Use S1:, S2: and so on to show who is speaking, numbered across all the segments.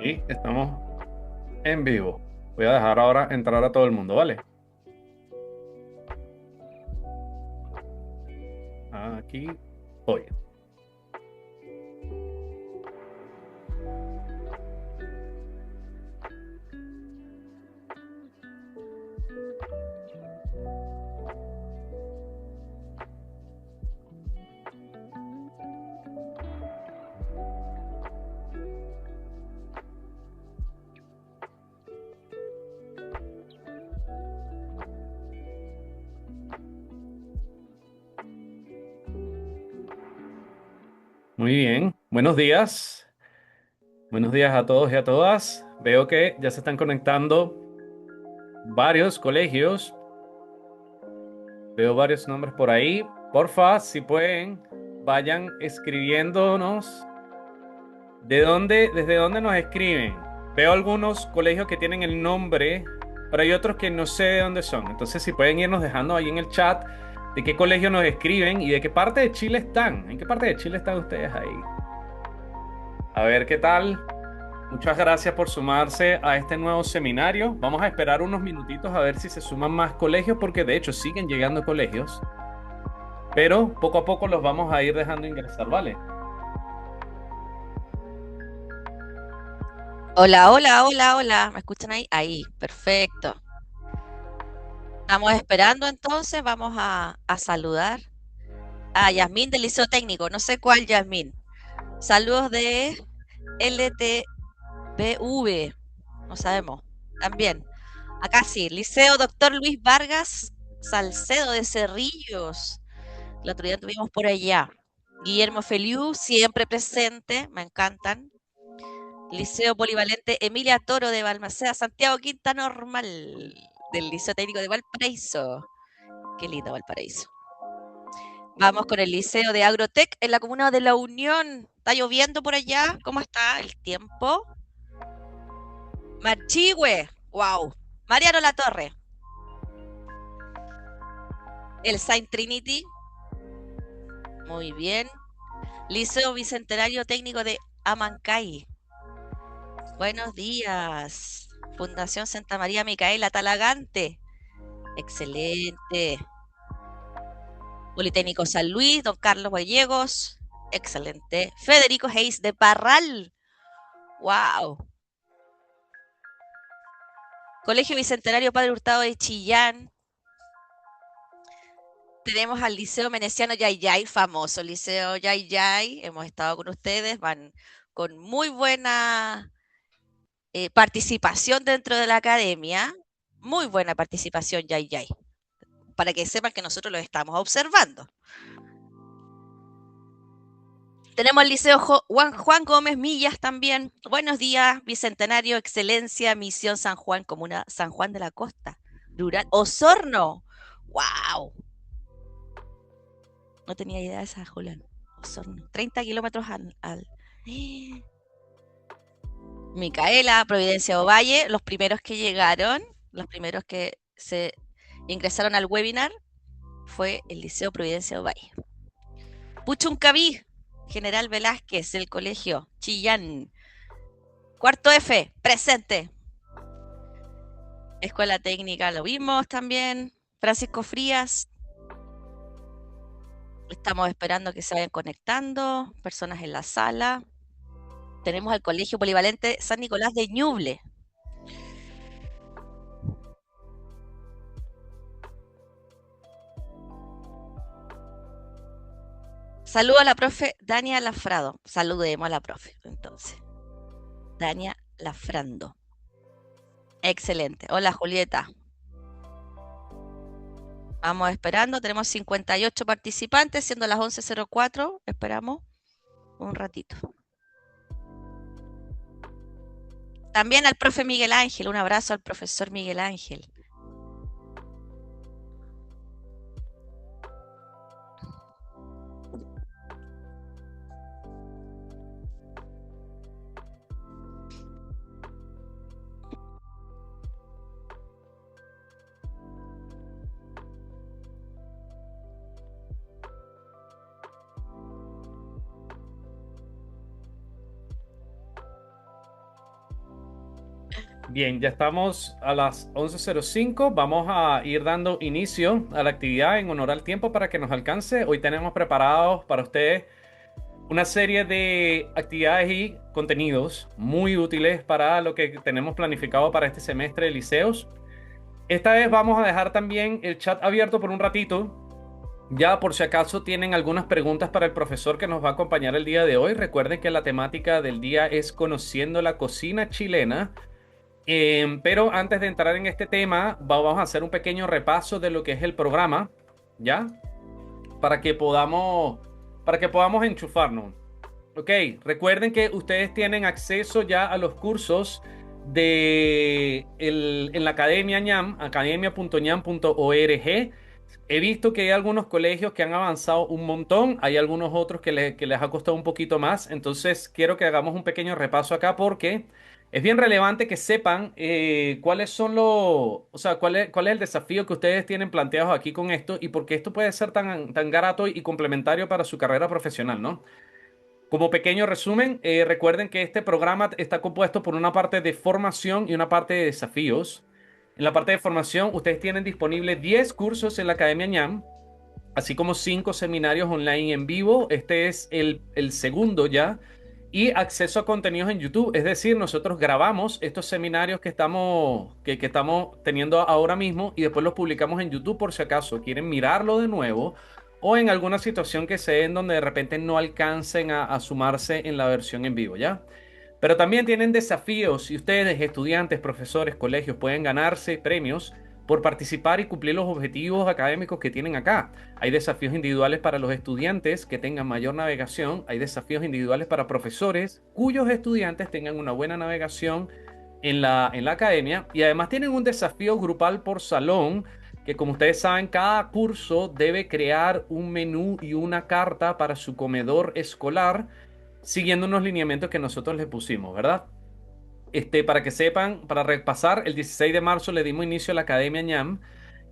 S1: Y estamos en vivo. Voy a dejar ahora entrar a todo el mundo, ¿vale? Aquí voy. Muy bien. Buenos días. Buenos días a todos y a todas. Veo que ya se están conectando varios colegios. Veo varios nombres por ahí. Porfa, si pueden, vayan escribiéndonos desde dónde nos escriben. Veo algunos colegios que tienen el nombre, pero hay otros que no sé de dónde son. Entonces, si pueden irnos dejando ahí en el chat de qué colegio nos escriben y de qué parte de Chile están. ¿En qué parte de Chile están ustedes ahí? A ver qué tal. Muchas gracias por sumarse a este nuevo seminario. Vamos a esperar unos minutitos a ver si se suman más colegios, porque de hecho siguen llegando colegios, pero poco a poco los vamos a ir dejando ingresar, ¿vale?
S2: Hola, hola, hola, hola. ¿Me escuchan ahí? Ahí, perfecto. Estamos esperando entonces, vamos a saludar a Yasmín del Liceo Técnico, no sé cuál Yasmín. Saludos de LTBV, no sabemos. También. Acá sí, Liceo Doctor Luis Vargas Salcedo de Cerrillos. El otro día tuvimos por allá. Guillermo Feliu, siempre presente, me encantan. Liceo Polivalente Emilia Toro de Balmaceda, Santiago Quinta Normal, del Liceo Técnico de Valparaíso. Qué lindo Valparaíso. Vamos con el Liceo de Agrotec en la comuna de La Unión. ¿Está lloviendo por allá? ¿Cómo está el tiempo? Marchigüe, wow. Mariano Latorre, el Saint Trinity, muy bien. Liceo Bicentenario Técnico de Amancay. Buenos días. Fundación Santa María Micaela Talagante. Excelente. Politécnico San Luis, don Carlos Gallegos, excelente. Federico Hayes de Parral, wow. Colegio Bicentenario Padre Hurtado de Chillán. Tenemos al Liceo Meneciano Yayay, famoso Liceo Yayay. Hemos estado con ustedes, van con muy buena participación dentro de la academia. Muy buena participación Yayay. Para que sepan que nosotros los estamos observando. Tenemos el Liceo Juan Gómez Millas también. Buenos días, Bicentenario, Excelencia, Misión San Juan, Comuna San Juan de la Costa, Rural, Osorno. ¡Wow! No tenía idea de esa, Julián. Osorno, 30 kilómetros al. Micaela, Providencia Ovalle, los primeros que llegaron, los primeros que se ingresaron al webinar, fue el Liceo Providencia Ovalle. Puchuncaví, General Velázquez, del Colegio Chillán. Cuarto F, presente. Escuela Técnica lo vimos también. Francisco Frías. Estamos esperando que se vayan conectando. Personas en la sala. Tenemos al Colegio Polivalente San Nicolás de Ñuble. Saludo a la profe Dania Lafrado. Saludemos a la profe, entonces. Dania Lafrando. Excelente. Hola, Julieta. Vamos esperando. Tenemos 58 participantes, siendo las 11:04. Esperamos un ratito. También al profe Miguel Ángel. Un abrazo al profesor Miguel Ángel.
S1: Bien, ya estamos a las 11:05. Vamos a ir dando inicio a la actividad en honor al tiempo para que nos alcance. Hoy tenemos preparados para ustedes una serie de actividades y contenidos muy útiles para lo que tenemos planificado para este semestre de liceos. Esta vez vamos a dejar también el chat abierto por un ratito, ya por si acaso tienen algunas preguntas para el profesor que nos va a acompañar el día de hoy. Recuerden que la temática del día es conociendo la cocina chilena. Pero antes de entrar en este tema, vamos a hacer un pequeño repaso de lo que es el programa, ¿ya? Para que podamos enchufarnos. Ok, recuerden que ustedes tienen acceso ya a los cursos en la Academia ñam, academia.ñam.org. He visto que hay algunos colegios que han avanzado un montón, hay algunos otros que les ha costado un poquito más, entonces quiero que hagamos un pequeño repaso acá porque es bien relevante que sepan cuáles son o sea, cuál es el desafío que ustedes tienen planteados aquí con esto y por qué esto puede ser tan grato y complementario para su carrera profesional, ¿no? Como pequeño resumen, recuerden que este programa está compuesto por una parte de formación y una parte de desafíos. En la parte de formación, ustedes tienen disponibles 10 cursos en la Academia ñam, así como 5 seminarios online en vivo. Este es el segundo ya. Y acceso a contenidos en YouTube. Es decir, nosotros grabamos estos seminarios que estamos teniendo ahora mismo y después los publicamos en YouTube por si acaso quieren mirarlo de nuevo o en alguna situación que se dé en donde de repente no alcancen a sumarse en la versión en vivo, ¿ya? Pero también tienen desafíos y ustedes, estudiantes, profesores, colegios, pueden ganarse premios por participar y cumplir los objetivos académicos que tienen acá. Hay desafíos individuales para los estudiantes que tengan mayor navegación, hay desafíos individuales para profesores cuyos estudiantes tengan una buena navegación en la academia y además tienen un desafío grupal por salón que como ustedes saben, cada curso debe crear un menú y una carta para su comedor escolar siguiendo unos lineamientos que nosotros les pusimos, ¿verdad? Para que sepan, para repasar, el 16 de marzo le dimos inicio a la Academia ñam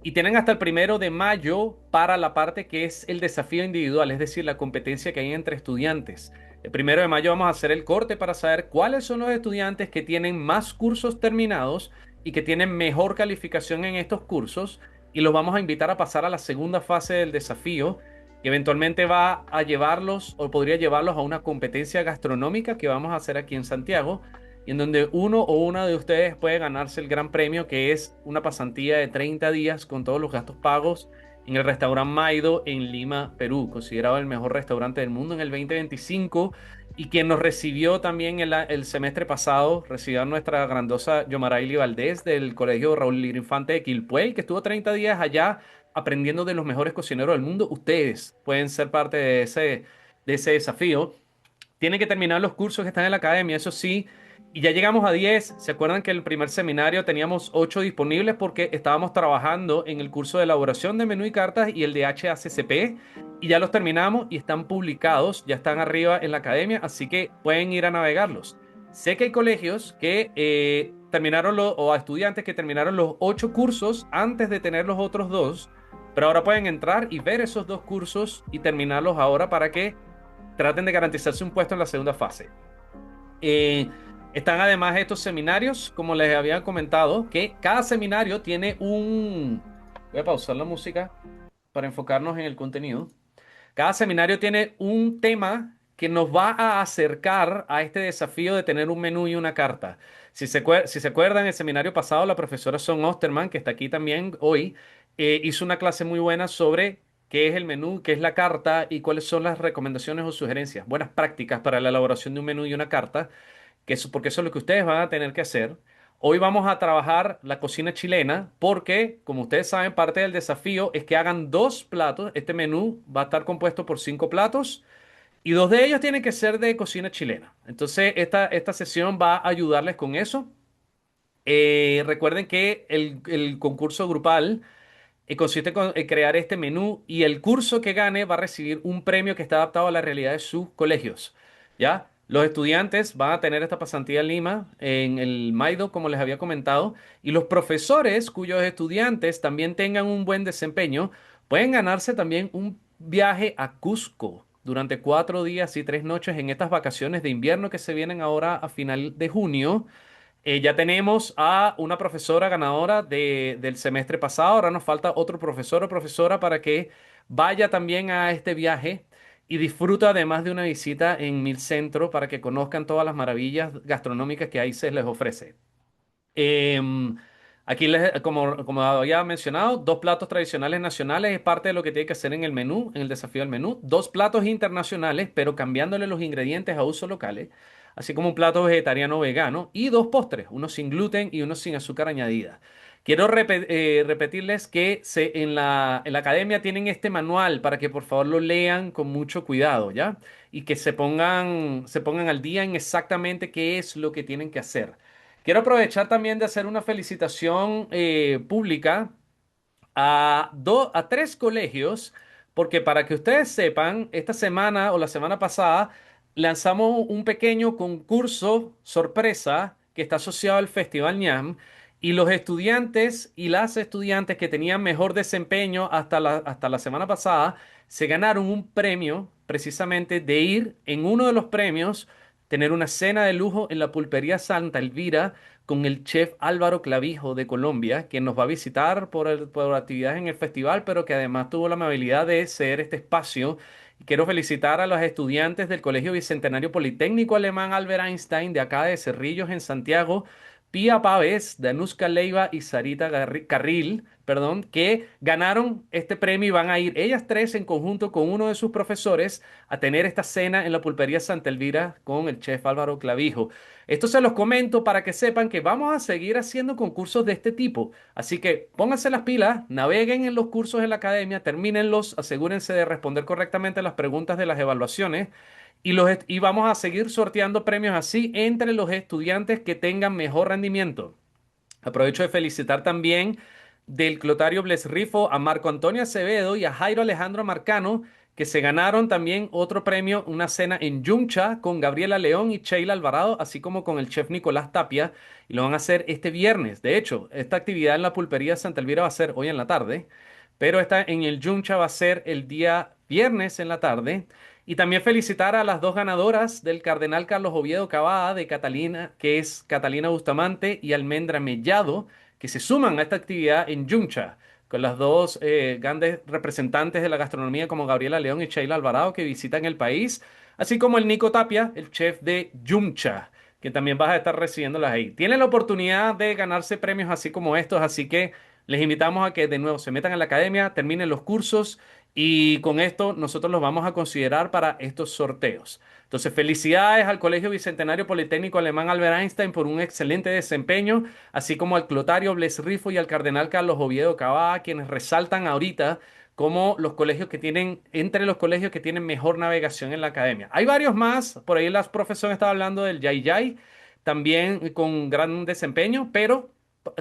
S1: y tienen hasta el 1 de mayo para la parte que es el desafío individual, es decir, la competencia que hay entre estudiantes. El 1 de mayo vamos a hacer el corte para saber cuáles son los estudiantes que tienen más cursos terminados y que tienen mejor calificación en estos cursos y los vamos a invitar a pasar a la segunda fase del desafío que eventualmente va a llevarlos o podría llevarlos a una competencia gastronómica que vamos a hacer aquí en Santiago y en donde uno o una de ustedes puede ganarse el gran premio, que es una pasantía de 30 días con todos los gastos pagos en el restaurante Maido en Lima, Perú, considerado el mejor restaurante del mundo en el 2025 y quien nos recibió también el semestre pasado, recibió a nuestra grandosa Yomaraili Valdés del Colegio Raúl Lira Infante de Quilpué, que estuvo 30 días allá aprendiendo de los mejores cocineros del mundo. Ustedes pueden ser parte de ese desafío. Tienen que terminar los cursos que están en la academia, eso sí. Y ya llegamos a 10. ¿Se acuerdan que el primer seminario teníamos 8 disponibles porque estábamos trabajando en el curso de elaboración de menú y cartas y el de HACCP? Y ya los terminamos y están publicados, ya están arriba en la academia, así que pueden ir a navegarlos. Sé que hay colegios que o estudiantes que terminaron los 8 cursos antes de tener los otros dos, pero ahora pueden entrar y ver esos 2 cursos y terminarlos ahora para que traten de garantizarse un puesto en la segunda fase. Eh, Están además estos seminarios, como les había comentado, que cada seminario tiene un... Voy a pausar la música para enfocarnos en el contenido. Cada seminario tiene un tema que nos va a acercar a este desafío de tener un menú y una carta. Si se acuerdan, el seminario pasado, la profesora Son Osterman, que está aquí también hoy, hizo una clase muy buena sobre qué es el menú, qué es la carta y cuáles son las recomendaciones o sugerencias, buenas prácticas para la elaboración de un menú y una carta, porque eso es lo que ustedes van a tener que hacer. Hoy vamos a trabajar la cocina chilena porque, como ustedes saben, parte del desafío es que hagan 2 platos. Este menú va a estar compuesto por 5 platos y 2 de ellos tienen que ser de cocina chilena. Entonces, esta sesión va a ayudarles con eso. Recuerden que el concurso grupal consiste en crear este menú y el curso que gane va a recibir un premio que está adaptado a la realidad de sus colegios. ¿Ya? Los estudiantes van a tener esta pasantía en Lima, en el Maido, como les había comentado, y los profesores cuyos estudiantes también tengan un buen desempeño pueden ganarse también un viaje a Cusco durante 4 días y 3 noches en estas vacaciones de invierno que se vienen ahora a final de junio Ya tenemos a una profesora ganadora del semestre pasado. Ahora nos falta otro profesor o profesora para que vaya también a este viaje y disfruta además de una visita en Mil Centro para que conozcan todas las maravillas gastronómicas que ahí se les ofrece. Em, Aquí, como había mencionado, dos platos tradicionales nacionales es parte de lo que tiene que hacer en el menú, en el desafío del menú. Dos platos internacionales, pero cambiándole los ingredientes a usos locales, así como un plato vegetariano o vegano. Y dos postres, uno sin gluten y uno sin azúcar añadida. Quiero repetirles que en la academia tienen este manual para que por favor lo lean con mucho cuidado, ¿ya? Y que se pongan al día en exactamente qué es lo que tienen que hacer. Quiero aprovechar también de hacer una felicitación pública a tres colegios, porque para que ustedes sepan, esta semana o la semana pasada lanzamos un pequeño concurso sorpresa que está asociado al Festival ñam. Y los estudiantes y las estudiantes que tenían mejor desempeño hasta la semana pasada se ganaron un premio precisamente de ir en uno de los premios, tener una cena de lujo en la pulpería Santa Elvira con el chef Álvaro Clavijo de Colombia, quien nos va a visitar por actividades en el festival, pero que además tuvo la amabilidad de ceder este espacio. Y quiero felicitar a los estudiantes del Colegio Bicentenario Politécnico Alemán Albert Einstein de acá de Cerrillos en Santiago, Pía Pávez, Danuska Leiva y Sarita Carril, perdón, que ganaron este premio y van a ir ellas tres en conjunto con uno de sus profesores a tener esta cena en la pulpería Santa Elvira con el chef Álvaro Clavijo. Esto se los comento para que sepan que vamos a seguir haciendo concursos de este tipo. Así que pónganse las pilas, naveguen en los cursos en la academia, termínenlos, asegúrense de responder correctamente las preguntas de las evaluaciones y vamos a seguir sorteando premios así entre los estudiantes que tengan mejor rendimiento. Aprovecho de felicitar también del Clotario Blesrifo a Marco Antonio Acevedo y a Jairo Alejandro Marcano, que se ganaron también otro premio, una cena en Yuncha con Gabriela León y Sheila Alvarado, así como con el chef Nicolás Tapia, y lo van a hacer este viernes. De hecho, esta actividad en la pulpería Santa Elvira va a ser hoy en la tarde, pero esta en el Yuncha va a ser el día viernes en la tarde. Y también felicitar a las dos ganadoras del Cardenal Carlos Oviedo Cavada de Catalina, que es Catalina Bustamante y Almendra Mellado, que se suman a esta actividad en Yuncha, con las dos grandes representantes de la gastronomía como Gabriela León y Sheila Alvarado que visitan el país, así como el Nico Tapia, el chef de Yuncha, que también vas a estar recibiéndolas ahí. Tienen la oportunidad de ganarse premios así como estos, así que les invitamos a que de nuevo se metan a la academia, terminen los cursos y con esto nosotros los vamos a considerar para estos sorteos. Entonces, felicidades al Colegio Bicentenario Politécnico Alemán Albert Einstein por un excelente desempeño, así como al Clotario Bles Rifo y al Cardenal Carlos Oviedo Cavada, quienes resaltan ahorita como los colegios que tienen, entre los colegios que tienen mejor navegación en la academia. Hay varios más, por ahí las profesoras estaban hablando del Yay Yay, también con gran desempeño, pero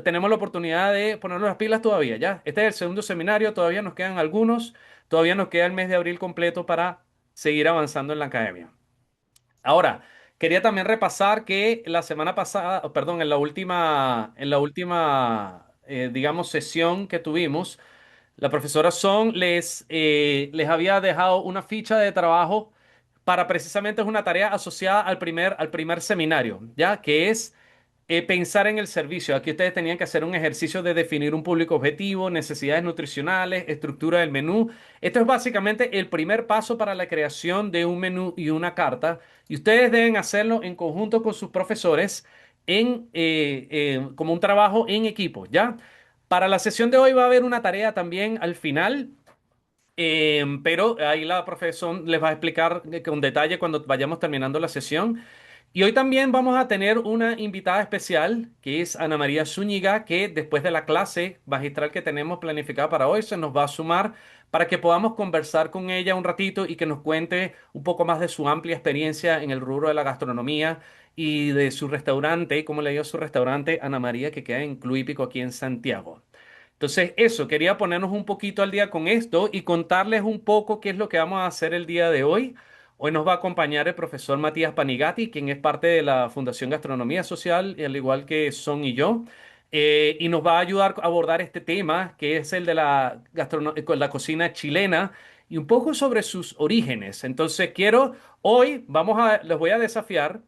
S1: tenemos la oportunidad de ponernos las pilas todavía, ¿ya? Este es el segundo seminario, todavía nos quedan algunos. Todavía nos queda el mes de abril completo para seguir avanzando en la academia. Ahora, quería también repasar que la semana pasada, perdón, en la última, digamos, sesión que tuvimos, la profesora Song les había dejado una ficha de trabajo para precisamente es una tarea asociada al primer seminario, ¿ya? Que es pensar en el servicio. Aquí ustedes tenían que hacer un ejercicio de definir un público objetivo, necesidades nutricionales, estructura del menú. Esto es básicamente el primer paso para la creación de un menú y una carta. Y ustedes deben hacerlo en conjunto con sus profesores como un trabajo en equipo, ¿ya? Para la sesión de hoy va a haber una tarea también al final, pero ahí la profesora les va a explicar con detalle cuando vayamos terminando la sesión. Y hoy también vamos a tener una invitada especial, que es Ana María Zúñiga, que después de la clase magistral que tenemos planificada para hoy, se nos va a sumar para que podamos conversar con ella un ratito y que nos cuente un poco más de su amplia experiencia en el rubro de la gastronomía y de su restaurante, cómo le dio su restaurante Ana María, que queda en Cluípico, aquí en Santiago. Entonces, eso, quería ponernos un poquito al día con esto y contarles un poco qué es lo que vamos a hacer el día de hoy. Hoy nos va a acompañar el profesor Matías Panigati, quien es parte de la Fundación Gastronomía Social, al igual que Son y yo, y nos va a ayudar a abordar este tema, que es el de la cocina chilena y un poco sobre sus orígenes. Entonces, les voy a desafiar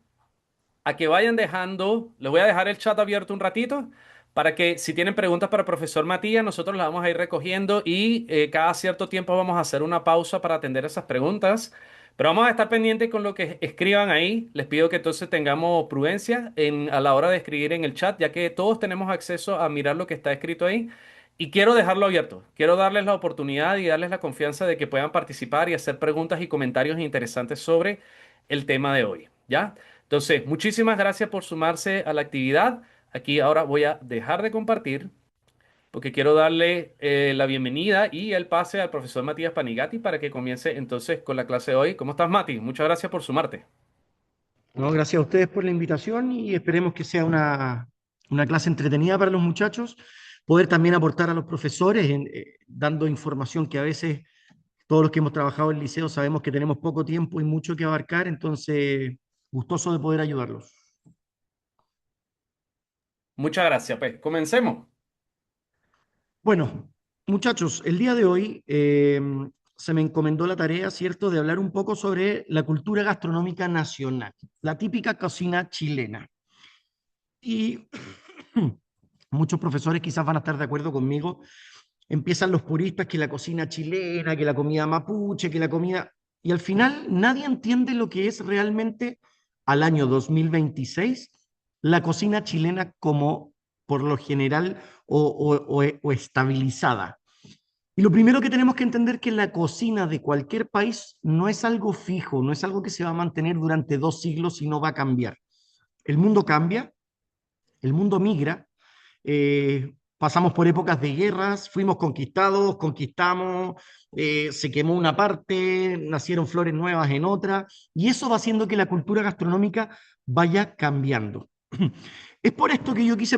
S1: a que vayan dejando, les voy a dejar el chat abierto un ratito para que si tienen preguntas para el profesor Matías, nosotros las vamos a ir recogiendo y cada cierto tiempo vamos a hacer una pausa para atender esas preguntas. Pero vamos a estar pendientes con lo que escriban ahí. Les pido que entonces tengamos prudencia a la hora de escribir en el chat, ya que todos tenemos acceso a mirar lo que está escrito ahí. Y quiero dejarlo abierto. Quiero darles la oportunidad y darles la confianza de que puedan participar y hacer preguntas y comentarios interesantes sobre el tema de hoy. ¿Ya? Entonces, muchísimas gracias por sumarse a la actividad. Aquí ahora voy a dejar de compartir porque quiero darle la bienvenida y el pase al profesor Matías Panigati para que comience entonces con la clase de hoy. ¿Cómo estás, Mati? Muchas gracias por sumarte.
S3: No, gracias a ustedes por la invitación y esperemos que sea una clase entretenida para los muchachos, poder también aportar a los profesores dando información que a veces todos los que hemos trabajado en el liceo sabemos que tenemos poco tiempo y mucho que abarcar, entonces gustoso de poder ayudarlos.
S1: Muchas gracias. Pues comencemos.
S3: Bueno, muchachos, el día de hoy se me encomendó la tarea, ¿cierto?, de hablar un poco sobre la cultura gastronómica nacional, la típica cocina chilena. Y muchos profesores quizás van a estar de acuerdo conmigo. Empiezan los puristas que la cocina chilena, que la comida mapuche, que la comida... Y al final nadie entiende lo que es realmente al año 2026 la cocina chilena como por lo general o estabilizada. Y lo primero que tenemos que entender es que la cocina de cualquier país no es algo fijo, no es algo que se va a mantener durante 2 siglos y no va a cambiar. El mundo cambia, el mundo migra, pasamos por épocas de guerras, fuimos conquistados, conquistamos, se quemó una parte, nacieron flores nuevas en otra, y eso va haciendo que la cultura gastronómica vaya cambiando. Es por esto que yo quise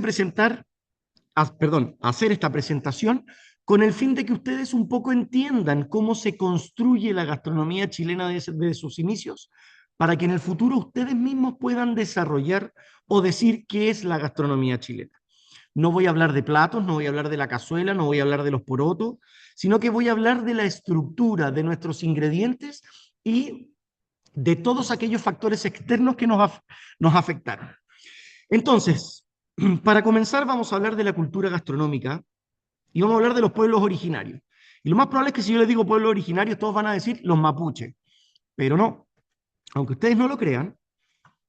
S3: hacer esta presentación con el fin de que ustedes un poco entiendan cómo se construye la gastronomía chilena desde sus inicios, para que en el futuro ustedes mismos puedan desarrollar o decir qué es la gastronomía chilena. No voy a hablar de platos, no voy a hablar de la cazuela, no voy a hablar de los porotos, sino que voy a hablar de la estructura de nuestros ingredientes y de todos aquellos factores externos que nos afectaron. Entonces, para comenzar vamos a hablar de la cultura gastronómica y vamos a hablar de los pueblos originarios. Y lo más probable es que si yo les digo pueblos originarios, todos van a decir los mapuches, pero no. Aunque ustedes no lo crean,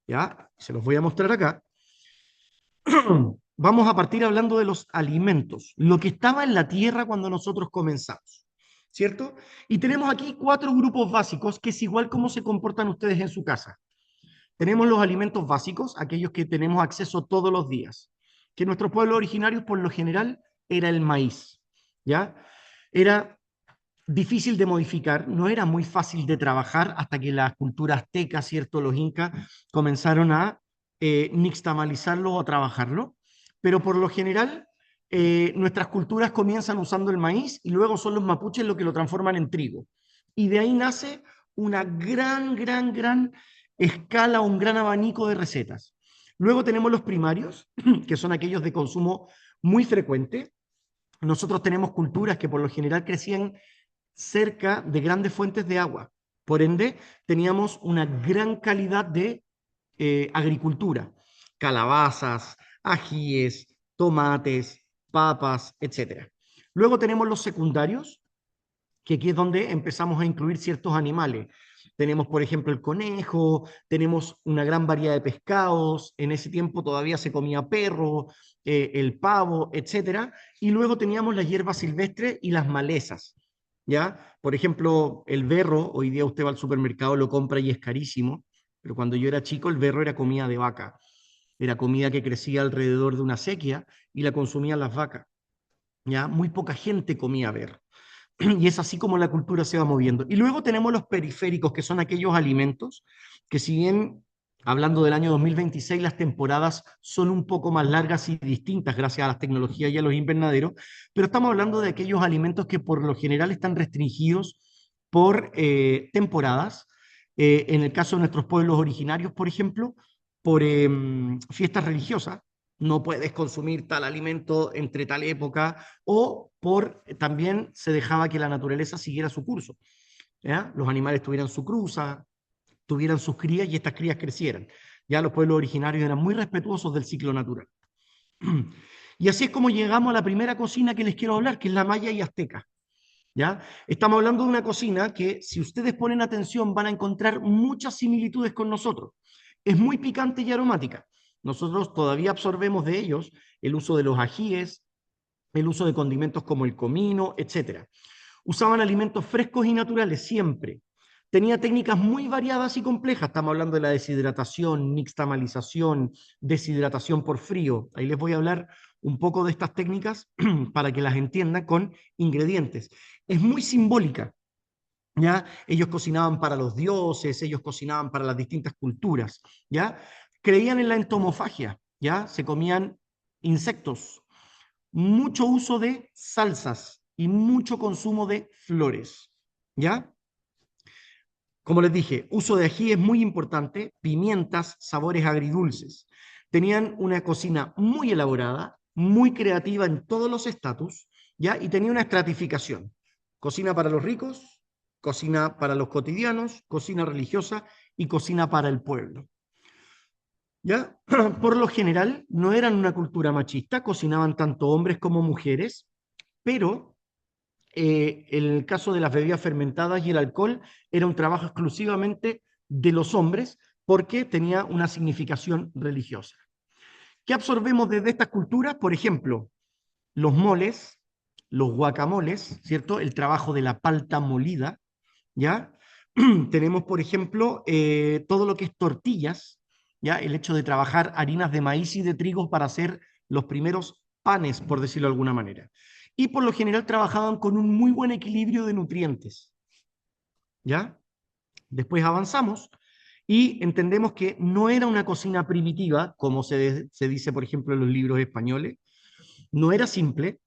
S3: ya, se los voy a mostrar acá. Vamos a partir hablando de los alimentos, lo que estaba en la tierra cuando nosotros comenzamos, ¿cierto? Y tenemos aquí 4 grupos básicos, que es igual cómo se comportan ustedes en su casa. Tenemos los alimentos básicos, aquellos que tenemos acceso todos los días, que en nuestros pueblos originarios por lo general era el maíz, ¿ya? Era difícil de modificar, no era muy fácil de trabajar hasta que la cultura azteca, ¿cierto? Los incas comenzaron a nixtamalizarlo o a trabajarlo, pero por lo general nuestras culturas comienzan usando el maíz y luego son los mapuches los que lo transforman en trigo. Y de ahí nace una gran escala, un gran abanico de recetas. Luego tenemos los primarios, que son aquellos de consumo muy frecuente. Nosotros tenemos culturas que por lo general crecían cerca de grandes fuentes de agua. Por ende, teníamos una gran calidad de agricultura, calabazas, ajíes, tomates, papas, etc. Luego tenemos los secundarios, que aquí es donde empezamos a incluir ciertos animales. Tenemos, por ejemplo, el conejo, tenemos una gran variedad de pescados, en ese tiempo todavía se comía perro, el pavo, etcétera. Y luego teníamos las hierbas silvestres y las malezas, ¿ya? Por ejemplo, el berro, hoy día usted va al supermercado, lo compra y es carísimo, pero cuando yo era chico el berro era comida de vaca, era comida que crecía alrededor de una sequía y la consumían las vacas, ¿ya? Muy poca gente comía berro. Y es así como la cultura se va moviendo. Y luego tenemos los periféricos, que son aquellos alimentos que si bien, hablando del año 2026, las temporadas son un poco más largas y distintas gracias a las tecnologías y a los invernaderos, pero estamos hablando de aquellos alimentos que por lo general están restringidos por temporadas. En el caso de nuestros pueblos originarios, por ejemplo, por fiestas religiosas, no puedes consumir tal alimento entre tal época, o por también se dejaba que la naturaleza siguiera su curso, ¿ya? Los animales tuvieran su cruza, tuvieran sus crías y estas crías crecieran. Ya los pueblos originarios eran muy respetuosos del ciclo natural. Y así es como llegamos a la primera cocina que les quiero hablar, que es la maya y azteca. ¿Ya? Estamos hablando de una cocina que, si ustedes ponen atención, van a encontrar muchas similitudes con nosotros. Es muy picante y aromática. Nosotros todavía absorbemos de ellos el uso de los ajíes, el uso de condimentos como el comino, etc. Usaban alimentos frescos y naturales siempre. Tenía técnicas muy variadas y complejas. Estamos hablando de la deshidratación, nixtamalización, deshidratación por frío. Ahí les voy a hablar un poco de estas técnicas para que las entiendan con ingredientes. Es muy simbólica, ¿ya? Ellos cocinaban para los dioses, ellos cocinaban para las distintas culturas, ¿ya? Creían en la entomofagia, ¿ya? Se comían insectos, mucho uso de salsas y mucho consumo de flores, ¿ya? Como les dije, uso de ají es muy importante, pimientas, sabores agridulces. Tenían una cocina muy elaborada, muy creativa en todos los estatus, ¿ya? Y tenía una estratificación. Cocina para los ricos, cocina para los cotidianos, cocina religiosa y cocina para el pueblo. ¿Ya? Por lo general, no eran una cultura machista, cocinaban tanto hombres como mujeres, pero en el caso de las bebidas fermentadas y el alcohol, era un trabajo exclusivamente de los hombres porque tenía una significación religiosa. ¿Qué absorbemos desde estas culturas? Por ejemplo, los moles, los guacamoles, ¿cierto? El trabajo de la palta molida, ¿ya? Tenemos, por ejemplo, todo lo que es tortillas, ¿ya? El hecho de trabajar harinas de maíz y de trigo para hacer los primeros panes, por decirlo de alguna manera. Y por lo general trabajaban con un muy buen equilibrio de nutrientes, ¿ya? Después avanzamos y entendemos que no era una cocina primitiva, como se dice, por ejemplo, en los libros españoles, no era simple,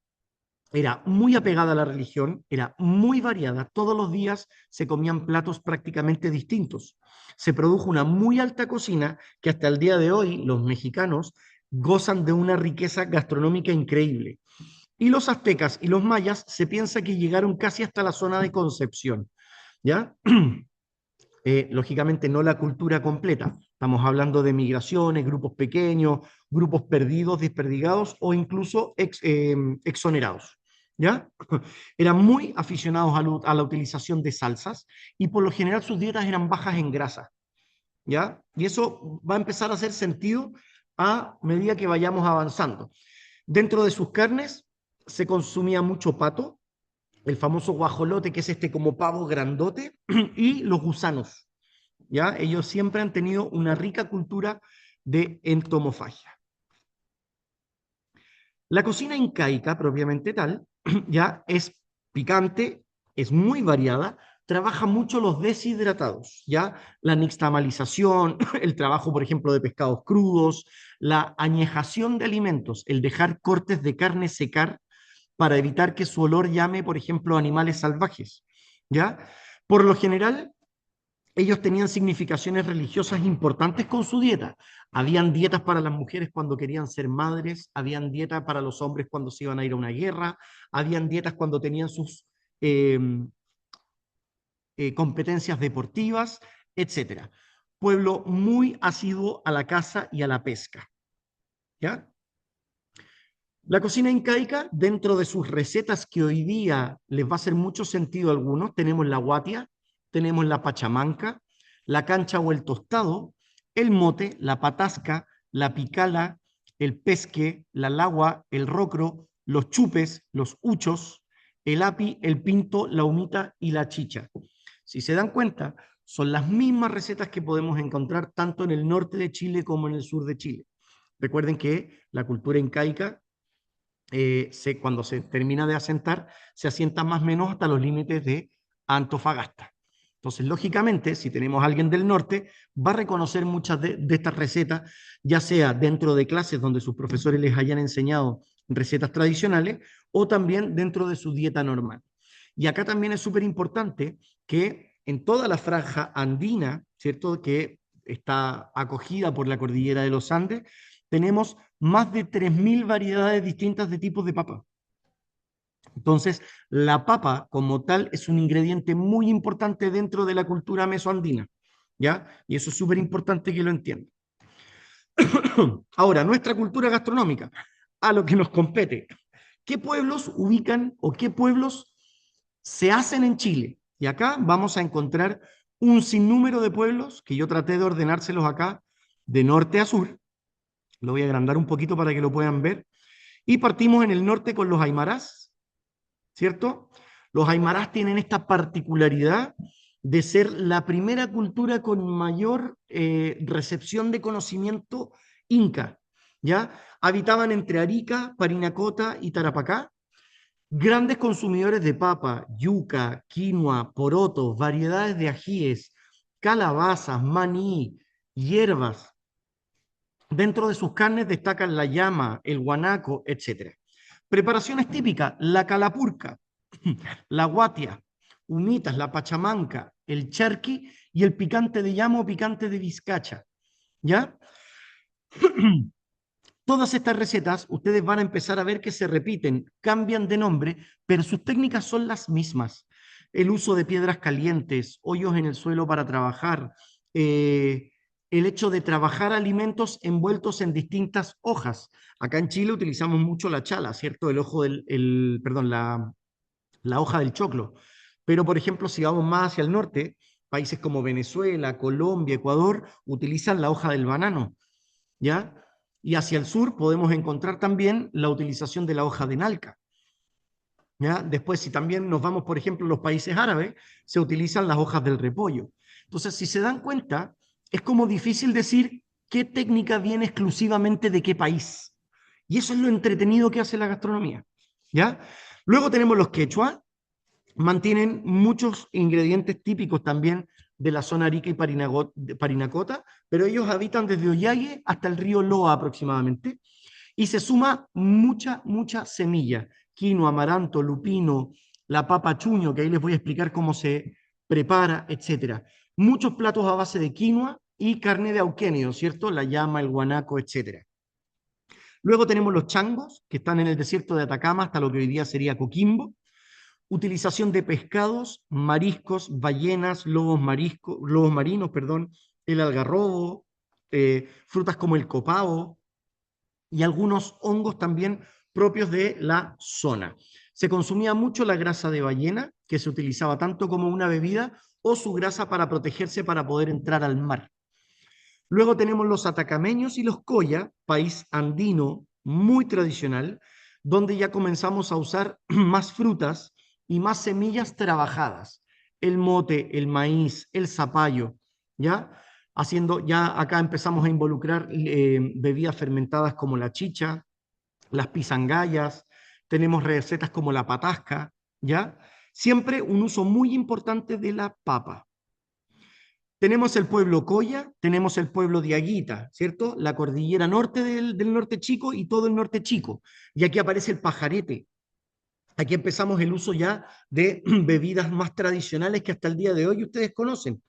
S3: era muy apegada a la religión, era muy variada, todos los días se comían platos prácticamente distintos. Se produjo una muy alta cocina que hasta el día de hoy los mexicanos gozan de una riqueza gastronómica increíble. Y los aztecas y los mayas se piensa que llegaron casi hasta la zona de Concepción, ¿ya? Lógicamente no la cultura completa. Estamos hablando de migraciones, grupos pequeños, grupos perdidos, desperdigados o incluso exonerados. ¿Ya? Eran muy aficionados a la utilización de salsas y por lo general sus dietas eran bajas en grasa. ¿Ya? Y eso va a empezar a hacer sentido a medida que vayamos avanzando. Dentro de sus carnes se consumía mucho pato, el famoso guajolote, que es este como pavo grandote, y los gusanos. ¿Ya? Ellos siempre han tenido una rica cultura de entomofagia. La cocina incaica, propiamente tal, ya es picante, es muy variada, trabaja mucho los deshidratados, ya la nixtamalización, el trabajo, por ejemplo, de pescados crudos, la añejación de alimentos, el dejar cortes de carne secar para evitar que su olor llame, por ejemplo, a animales salvajes, ¿ya? Por lo general, ellos tenían significaciones religiosas importantes con su dieta. Habían dietas para las mujeres cuando querían ser madres, habían dietas para los hombres cuando se iban a ir a una guerra, habían dietas cuando tenían sus eh, competencias deportivas, etcétera. Pueblo muy asiduo a la caza y a la pesca. ¿Ya? La cocina incaica, dentro de sus recetas que hoy día les va a hacer mucho sentido a algunos, tenemos la guatia, tenemos la pachamanca, la cancha o el tostado, el mote, la patasca, la picala, el pesque, la lagua, el rocro, los chupes, los huchos, el api, el pinto, la humita y la chicha. Si se dan cuenta, son las mismas recetas que podemos encontrar tanto en el norte de Chile como en el sur de Chile. Recuerden que la cultura incaica cuando se termina de asentar, se asienta más o menos hasta los límites de Antofagasta. Entonces, lógicamente, si tenemos a alguien del norte, va a reconocer muchas de estas recetas, ya sea dentro de clases donde sus profesores les hayan enseñado recetas tradicionales o también dentro de su dieta normal. Y acá también es súper importante que en toda la franja andina, ¿cierto?, que está acogida por la cordillera de los Andes, tenemos más de 3.000 variedades distintas de tipos de papa. Entonces, la papa como tal es un ingrediente muy importante dentro de la cultura mesoandina, ¿ya? Y eso es súper importante que lo entiendan. Ahora, nuestra cultura gastronómica, a lo que nos compete. ¿Qué pueblos ubican o qué pueblos se hacen en Chile? Y acá vamos a encontrar un sinnúmero de pueblos que yo traté de ordenárselos acá de norte a sur. Lo voy a agrandar un poquito para que lo puedan ver. Y partimos en el norte con los aymarás, ¿cierto? Los aymarás tienen esta particularidad de ser la primera cultura con mayor recepción de conocimiento inca, ¿ya? Habitaban entre Arica, Parinacota y Tarapacá, grandes consumidores de papa, yuca, quinoa, porotos, variedades de ajíes, calabazas, maní, hierbas. Dentro de sus carnes destacan la llama, el guanaco, etc. Preparaciones típicas, la calapurca, la guatia, humitas, la pachamanca, el charqui y el picante de llama o picante de vizcacha. ¿Ya? Todas estas recetas ustedes van a empezar a ver que se repiten, cambian de nombre, pero sus técnicas son las mismas. El uso de piedras calientes, hoyos en el suelo para trabajar, el hecho de trabajar alimentos envueltos en distintas hojas. Acá en Chile utilizamos mucho la chala, ¿cierto? Perdón, la hoja del choclo. Pero, por ejemplo, si vamos más hacia el norte, países como Venezuela, Colombia, Ecuador, utilizan la hoja del banano, ¿ya? Y hacia el sur podemos encontrar también la utilización de la hoja de nalca, ¿ya? Después, si también nos vamos, por ejemplo, a los países árabes, se utilizan las hojas del repollo. Entonces, si se dan cuenta, es como difícil decir qué técnica viene exclusivamente de qué país. Y eso es lo entretenido que hace la gastronomía, ¿ya? Luego tenemos los quechua, mantienen muchos ingredientes típicos también de la zona Arica y Parinacota, pero ellos habitan desde Ollague hasta el río Loa aproximadamente, y se suma mucha semilla, quinoa, amaranto, lupino, la papa chuño, que ahí les voy a explicar cómo se prepara, etcétera. Muchos platos a base de quinoa y carne de auquéneo, ¿cierto? La llama, el guanaco, etcétera. Luego tenemos los changos, que están en el desierto de Atacama hasta lo que hoy día sería Coquimbo. Utilización de pescados, mariscos, ballenas, lobos marinos, perdón, el algarrobo, frutas como el copao y algunos hongos también propios de la zona. Se consumía mucho la grasa de ballena, que se utilizaba tanto como una bebida o su grasa para protegerse para poder entrar al mar. Luego tenemos los atacameños y los coya, país andino muy tradicional, donde ya comenzamos a usar más frutas y más semillas trabajadas. El mote, el maíz, el zapallo, ¿ya? Ya acá empezamos a involucrar bebidas fermentadas como la chicha, las pisangallas, tenemos recetas como la patasca, ¿ya? Siempre un uso muy importante de la papa. Tenemos el pueblo Coya, tenemos el pueblo Diaguita, ¿cierto? La cordillera norte del norte chico y todo el norte chico. Y aquí aparece el pajarete. Aquí empezamos el uso ya de bebidas más tradicionales que hasta el día de hoy ustedes conocen.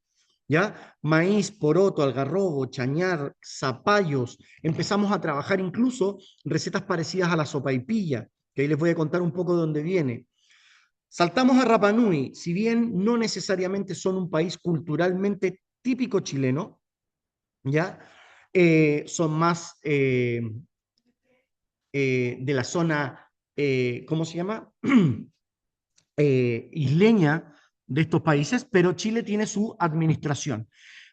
S3: ¿Ya? Maíz, poroto, algarrobo, chañar, zapallos. Empezamos a trabajar incluso recetas parecidas a la sopaipilla, que ahí les voy a contar un poco de dónde viene. Saltamos a Rapa Nui, si bien no necesariamente son un país culturalmente típico chileno, ¿ya? Son más de la zona, ¿cómo se llama? Isleña de estos países, pero Chile tiene su administración.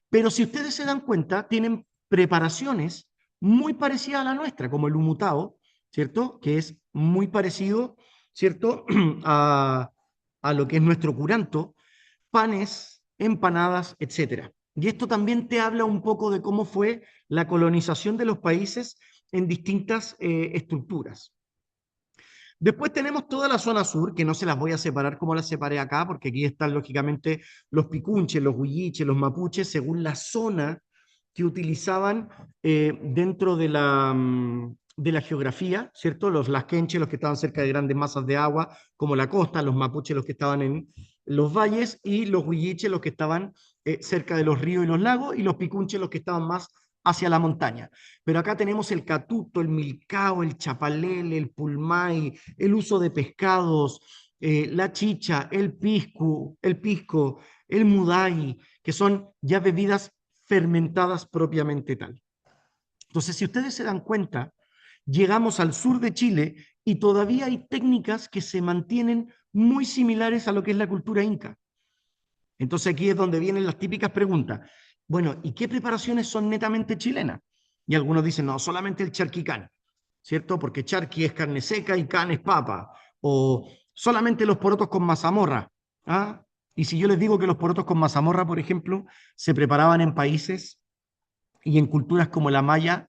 S3: Pero si ustedes se dan cuenta, tienen preparaciones muy parecidas a la nuestra, como el humutao, ¿cierto? Que es muy parecido, ¿cierto? A lo que es nuestro curanto, panes, empanadas, etcétera. Y esto también te habla un poco de cómo fue la colonización de los países en distintas estructuras. Después tenemos toda la zona sur, que no se las voy a separar como las separé acá, porque aquí están lógicamente los picunches, los huilliches, los mapuches, según la zona que utilizaban dentro de la geografía, ¿cierto? Los lasquenches, los que estaban cerca de grandes masas de agua, como la costa, los mapuches, los que estaban en los valles, y los huilliches, los que estaban cerca de los ríos y los lagos, y los picunches, los que estaban más hacia la montaña. Pero acá tenemos el catuto, el milcao, el chapalele, el pulmay, el uso de pescados, la chicha, el pisco, el mudai, que son ya bebidas fermentadas propiamente tal. Entonces, si ustedes se dan cuenta, llegamos al sur de Chile y todavía hay técnicas que se mantienen muy similares a lo que es la cultura inca. Entonces aquí es donde vienen las típicas preguntas. Bueno, ¿y qué preparaciones son netamente chilenas? Y algunos dicen, no, solamente el charquicán, ¿cierto? Porque charqui es carne seca y can es papa. O solamente los porotos con mazamorra. ¿Ah? Y si yo les digo que los porotos con mazamorra, por ejemplo, se preparaban en países y en culturas como la maya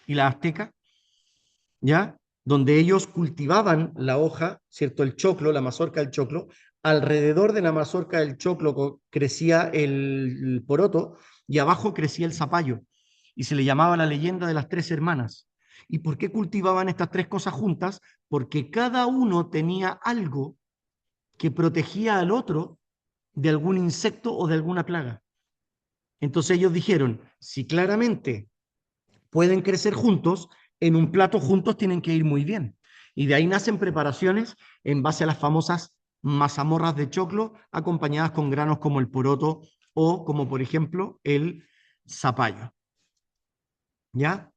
S3: y la azteca, ¿ya? Donde ellos cultivaban la hoja, ¿cierto? El choclo, la mazorca del choclo. Alrededor de la mazorca del choclo crecía el poroto y abajo crecía el zapallo. Y se le llamaba la leyenda de las tres hermanas. ¿Y por qué cultivaban estas tres cosas juntas? Porque cada uno tenía algo que protegía al otro de algún insecto o de alguna plaga. Entonces ellos dijeron, si claramente pueden crecer juntos, en un plato juntos tienen que ir muy bien. Y de ahí nacen preparaciones en base a las famosas mazamorras de choclo, acompañadas con granos como el poroto o como por ejemplo el zapallo. ¿Ya?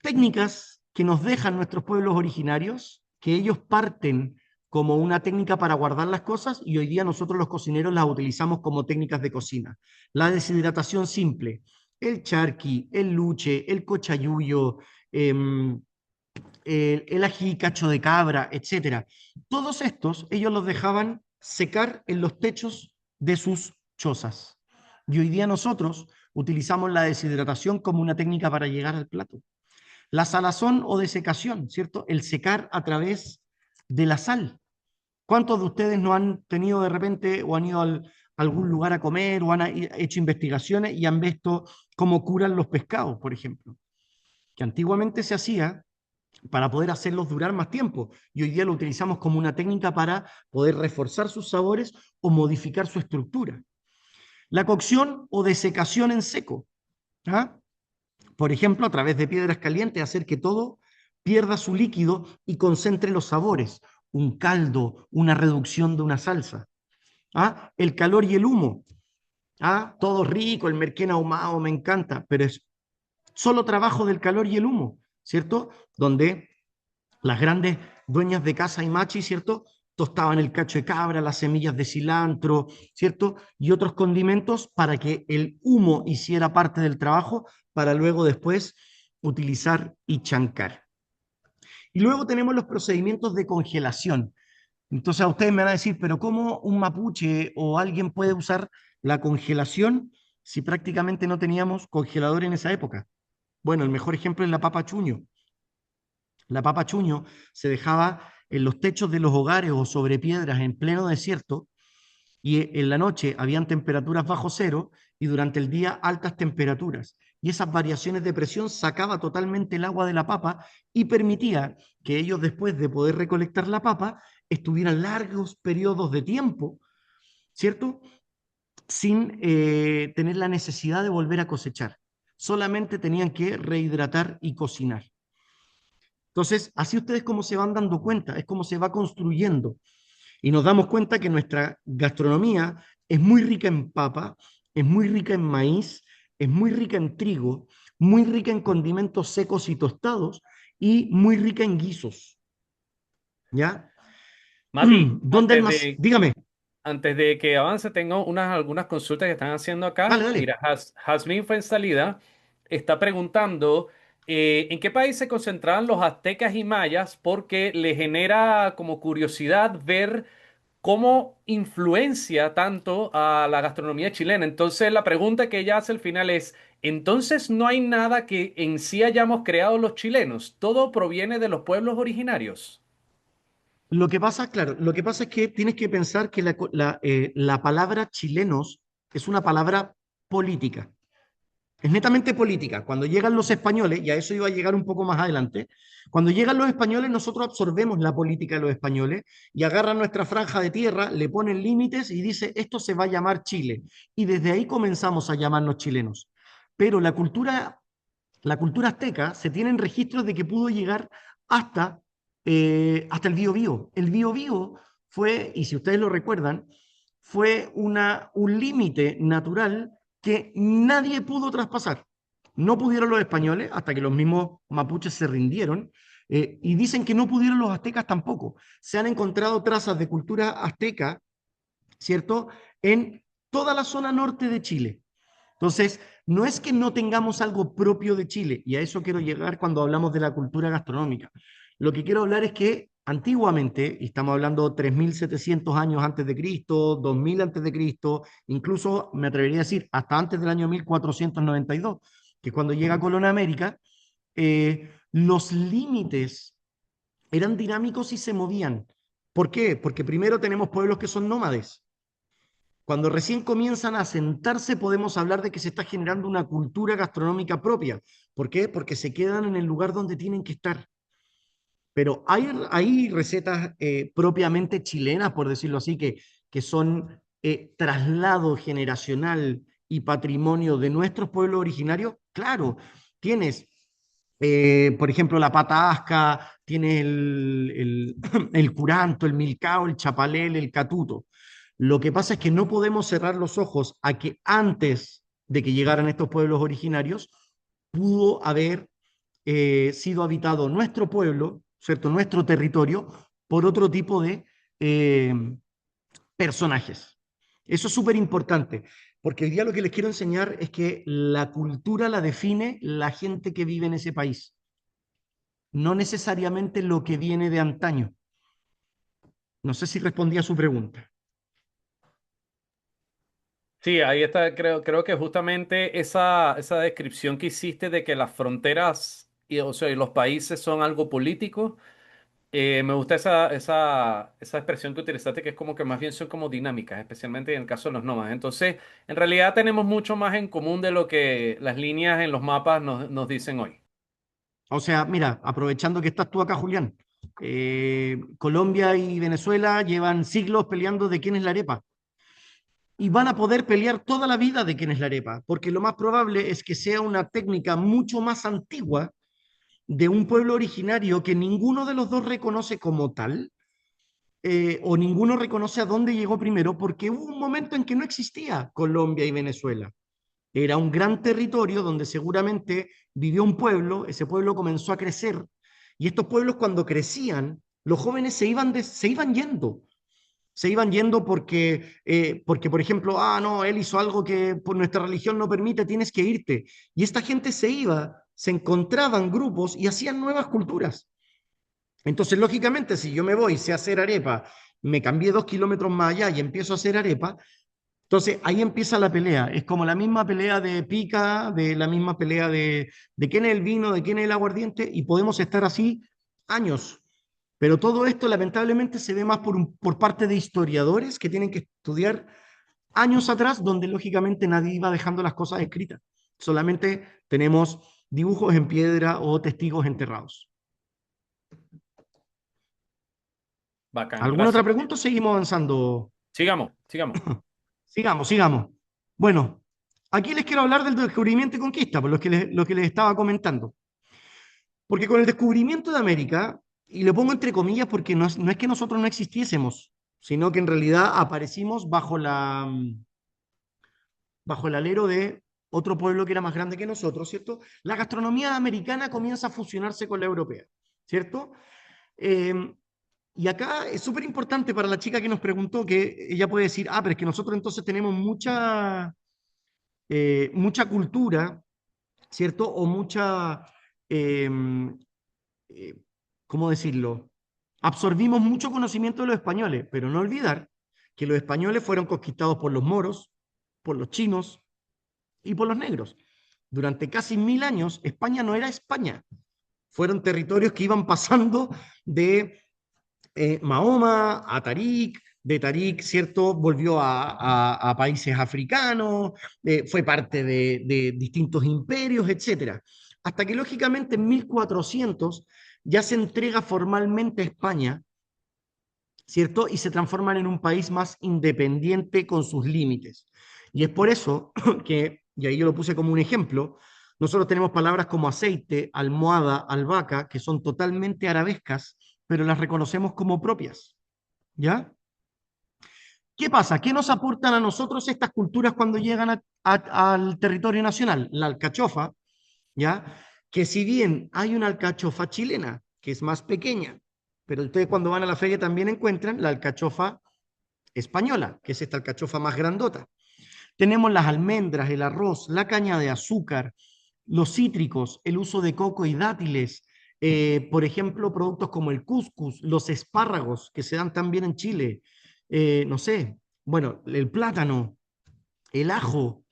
S3: Técnicas que nos dejan nuestros pueblos originarios, que ellos parten como una técnica para guardar las cosas y hoy día nosotros los cocineros las utilizamos como técnicas de cocina. La deshidratación simple, el charqui, el luche, el cochayuyo, el ají, cacho de cabra, etcétera. Todos estos ellos los dejaban secar en los techos de sus chozas. Y hoy día nosotros utilizamos la deshidratación como una técnica para llegar al plato. La salazón o desecación, ¿cierto? El secar a través de la sal. ¿Cuántos de ustedes no han tenido de repente o han ido a algún lugar a comer o han hecho investigaciones y han visto cómo curan los pescados, por ejemplo? Que antiguamente se hacía para poder hacerlos durar más tiempo y hoy día lo utilizamos como una técnica para poder reforzar sus sabores o modificar su estructura. La cocción o desecación en seco. ¿Ah? Por ejemplo, a través de piedras calientes, hacer que todo pierda su líquido y concentre los sabores, un caldo, una reducción de una salsa. ¿Ah? El calor y el humo. ¿Ah? Todo rico, el merquén ahumado, me encanta, pero es solo trabajo del calor y el humo, ¿cierto? Donde las grandes dueñas de casa y machi, ¿cierto? Tostaban el cacho de cabra, las semillas de cilantro, ¿cierto? Y otros condimentos para que el humo hiciera parte del trabajo para luego después utilizar y chancar. Y luego tenemos los procedimientos de congelación. Entonces a ustedes me van a decir, pero ¿cómo un mapuche o alguien puede usar la congelación si prácticamente no teníamos congelador en esa época? Bueno, el mejor ejemplo es la papa chuño. La papa chuño se dejaba en los techos de los hogares o sobre piedras en pleno desierto y en la noche habían temperaturas bajo cero y durante el día altas temperaturas. Y esas variaciones de presión sacaba totalmente el agua de la papa y permitía que ellos después de poder recolectar la papa estuvieran largos periodos de tiempo, ¿cierto? Sin tener la necesidad de volver a cosechar. Solamente tenían que rehidratar y cocinar. Entonces, así ustedes como se van dando cuenta, es como se va construyendo. Y nos damos cuenta que nuestra gastronomía es muy rica en papa, es muy rica en maíz, es muy rica en trigo, muy rica en condimentos secos y tostados y muy rica en guisos. ¿Ya?
S1: Mati,
S3: ¿Dónde hay más? Dígame.
S1: antes de que avance, tengo algunas consultas que están haciendo
S3: Dale,
S1: acá.
S3: dale.
S1: Mira, Jazmín fue en salida, está preguntando ¿en qué país se concentraban los aztecas y mayas? Porque le genera como curiosidad ver cómo influencia tanto a la gastronomía chilena. Entonces, la pregunta que ella hace al final es, entonces no hay nada que en sí hayamos creado los chilenos, todo proviene de los pueblos originarios.
S3: Lo que pasa, claro, lo que pasa es que tienes que pensar que la palabra chilenos es una palabra política. Es netamente política. Cuando llegan los españoles, y a eso iba a llegar un poco más adelante, cuando llegan los españoles, nosotros absorbemos la política de los españoles y agarran nuestra franja de tierra, le ponen límites y dice, esto se va a llamar Chile. Y desde ahí comenzamos a llamarnos chilenos. Pero la cultura azteca se tienen registros de que pudo llegar hasta, hasta el Biobío. El Biobío fue, y si ustedes lo recuerdan, fue un límite natural que nadie pudo traspasar. No pudieron los españoles hasta que los mismos mapuches se rindieron, y dicen que no pudieron los aztecas tampoco. Se han encontrado trazas de cultura azteca, ¿cierto? En toda la zona norte de Chile. Entonces, no es que no tengamos algo propio de Chile, y a eso quiero llegar cuando hablamos de la cultura gastronómica. Lo que quiero hablar es que antiguamente, y estamos hablando 3.700 años antes de Cristo, 2000 antes de Cristo, incluso me atrevería a decir hasta antes del año 1492, que es cuando llega Colón a América, los límites eran dinámicos y se movían. ¿Por qué? Porque primero tenemos pueblos que son nómades. Cuando recién comienzan a asentarse, podemos hablar de que se está generando una cultura gastronómica propia. ¿Por qué? Porque se quedan en el lugar donde tienen que estar. Pero hay recetas propiamente chilenas, por decirlo así, que son traslado generacional y patrimonio de nuestros pueblos originarios. Claro, tienes, por ejemplo, la pata asca, tienes el curanto, el milcao, el chapalel, el catuto. Lo que pasa es que no podemos cerrar los ojos a que antes de que llegaran estos pueblos originarios, pudo haber sido habitado nuestro pueblo, ¿cierto? Nuestro territorio, por otro tipo de eh, personajes. Eso es súper importante, porque hoy día lo que les quiero enseñar es que la cultura la define la gente que vive en ese país, no necesariamente lo que viene de antaño. No sé si respondí a su pregunta.
S1: Sí, ahí está, creo que justamente esa descripción que hiciste de que las fronteras y, o sea, y los países son algo político, me gusta esa expresión que utilizaste, que es como que más bien son como dinámicas, especialmente en el caso de los nómadas. Entonces, en realidad tenemos mucho más en común de lo que las líneas en los mapas nos dicen hoy.
S3: O sea, mira, aprovechando que estás tú acá, Julián, Colombia y Venezuela llevan siglos peleando de quién es la arepa. Y van a poder pelear toda la vida de quién es la arepa, porque lo más probable es que sea una técnica mucho más antigua de un pueblo originario que ninguno de los dos reconoce como tal, o ninguno reconoce a dónde llegó primero, porque hubo un momento en que no existía Colombia y Venezuela. Era un gran territorio donde seguramente vivió un pueblo, ese pueblo comenzó a crecer, y estos pueblos cuando crecían, los jóvenes se iban yendo. Se iban yendo porque, por ejemplo, no, él hizo algo que por nuestra religión no permite, tienes que irte. Y esta gente se iba, se encontraban grupos y hacían nuevas culturas. Entonces, lógicamente, si yo me voy, sé hacer arepa, me cambié 2 kilómetros más allá y empiezo a hacer arepa, entonces ahí empieza la pelea. Es como la misma pelea de pica, de la misma pelea de quién es el vino, de quién es el aguardiente, y podemos estar así años. Pero todo esto lamentablemente se ve más por parte de historiadores que tienen que estudiar años atrás, donde lógicamente nadie iba dejando las cosas escritas. Solamente tenemos dibujos en piedra o testigos enterrados.
S1: Bacán,
S3: ¿Alguna otra
S1: gracias.
S3: pregunta? Seguimos avanzando.
S1: Sigamos, sigamos.
S3: Sigamos, sigamos. Bueno, aquí les quiero hablar del descubrimiento y conquista, por lo que les estaba comentando. Porque con el descubrimiento de América, y lo pongo entre comillas porque no es que nosotros no existiésemos, sino que en realidad aparecimos bajo el alero de otro pueblo que era más grande que nosotros, ¿cierto? La gastronomía americana comienza a fusionarse con la europea, ¿cierto? Eh, y acá es súper importante para la chica que nos preguntó, que ella puede decir, pero es que nosotros entonces tenemos mucha cultura, ¿cierto? O mucha, eh, eh, ¿cómo decirlo? Absorbimos mucho conocimiento de los españoles, pero no olvidar que los españoles fueron conquistados por los moros, por los chinos y por los negros. Durante casi 1000 años, España no era España. Fueron territorios que iban pasando de Mahoma a Tarik, de Tarik, ¿cierto? Volvió a países africanos, fue parte de distintos imperios, etcétera. Hasta que lógicamente en 1400 ya se entrega formalmente a España, ¿cierto? Y se transforman en un país más independiente con sus límites. Y es por eso que, y ahí yo lo puse como un ejemplo, nosotros tenemos palabras como aceite, almohada, albahaca, que son totalmente arabescas, pero las reconocemos como propias. ¿Ya? ¿Qué pasa? ¿Qué nos aportan a nosotros estas culturas cuando llegan al territorio nacional? La alcachofa, ¿ya? Que si bien hay una alcachofa chilena, que es más pequeña, pero ustedes cuando van a la feria también encuentran la alcachofa española, que es esta alcachofa más grandota. Tenemos las almendras, el arroz, la caña de azúcar, los cítricos, el uso de coco y dátiles, por ejemplo, productos como el cuscús, los espárragos que se dan también en Chile, no sé, bueno, el plátano, el ajo,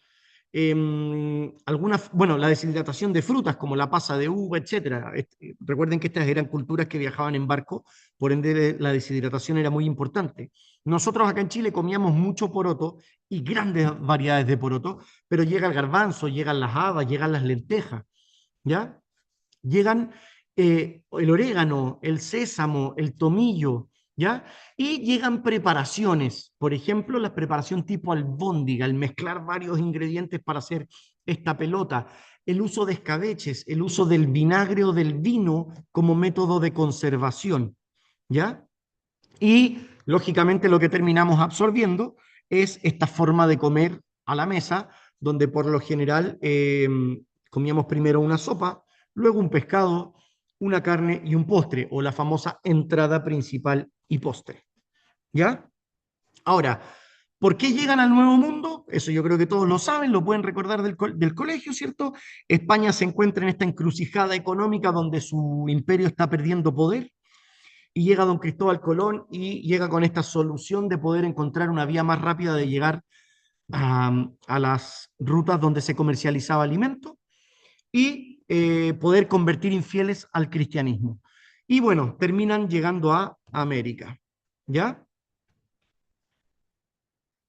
S3: bueno, la deshidratación de frutas como la pasa de uva, etcétera. Recuerden que estas eran culturas que viajaban en barco, por ende la deshidratación era muy importante. Nosotros acá en Chile comíamos mucho poroto y grandes variedades de poroto, pero llega el garbanzo, llegan las habas, llegan las lentejas, ¿ya? Llegan el orégano, el sésamo, el tomillo, ¿ya? Y llegan preparaciones, por ejemplo, la preparación tipo albóndiga, el mezclar varios ingredientes para hacer esta pelota, el uso de escabeches, el uso del vinagre o del vino como método de conservación, ¿ya? Y lógicamente lo que terminamos absorbiendo es esta forma de comer a la mesa, donde por lo general comíamos primero una sopa, luego un pescado, una carne y un postre, o la famosa entrada principal y postre. ¿Ya? Ahora, ¿por qué llegan al Nuevo Mundo? Eso yo creo que todos lo saben, lo pueden recordar del colegio, ¿cierto? España se encuentra en esta encrucijada económica donde su imperio está perdiendo poder y llega don Cristóbal Colón y llega con esta solución de poder encontrar una vía más rápida de llegar a las rutas donde se comercializaba alimento y poder convertir infieles al cristianismo. Y bueno, terminan llegando a América. ¿Ya?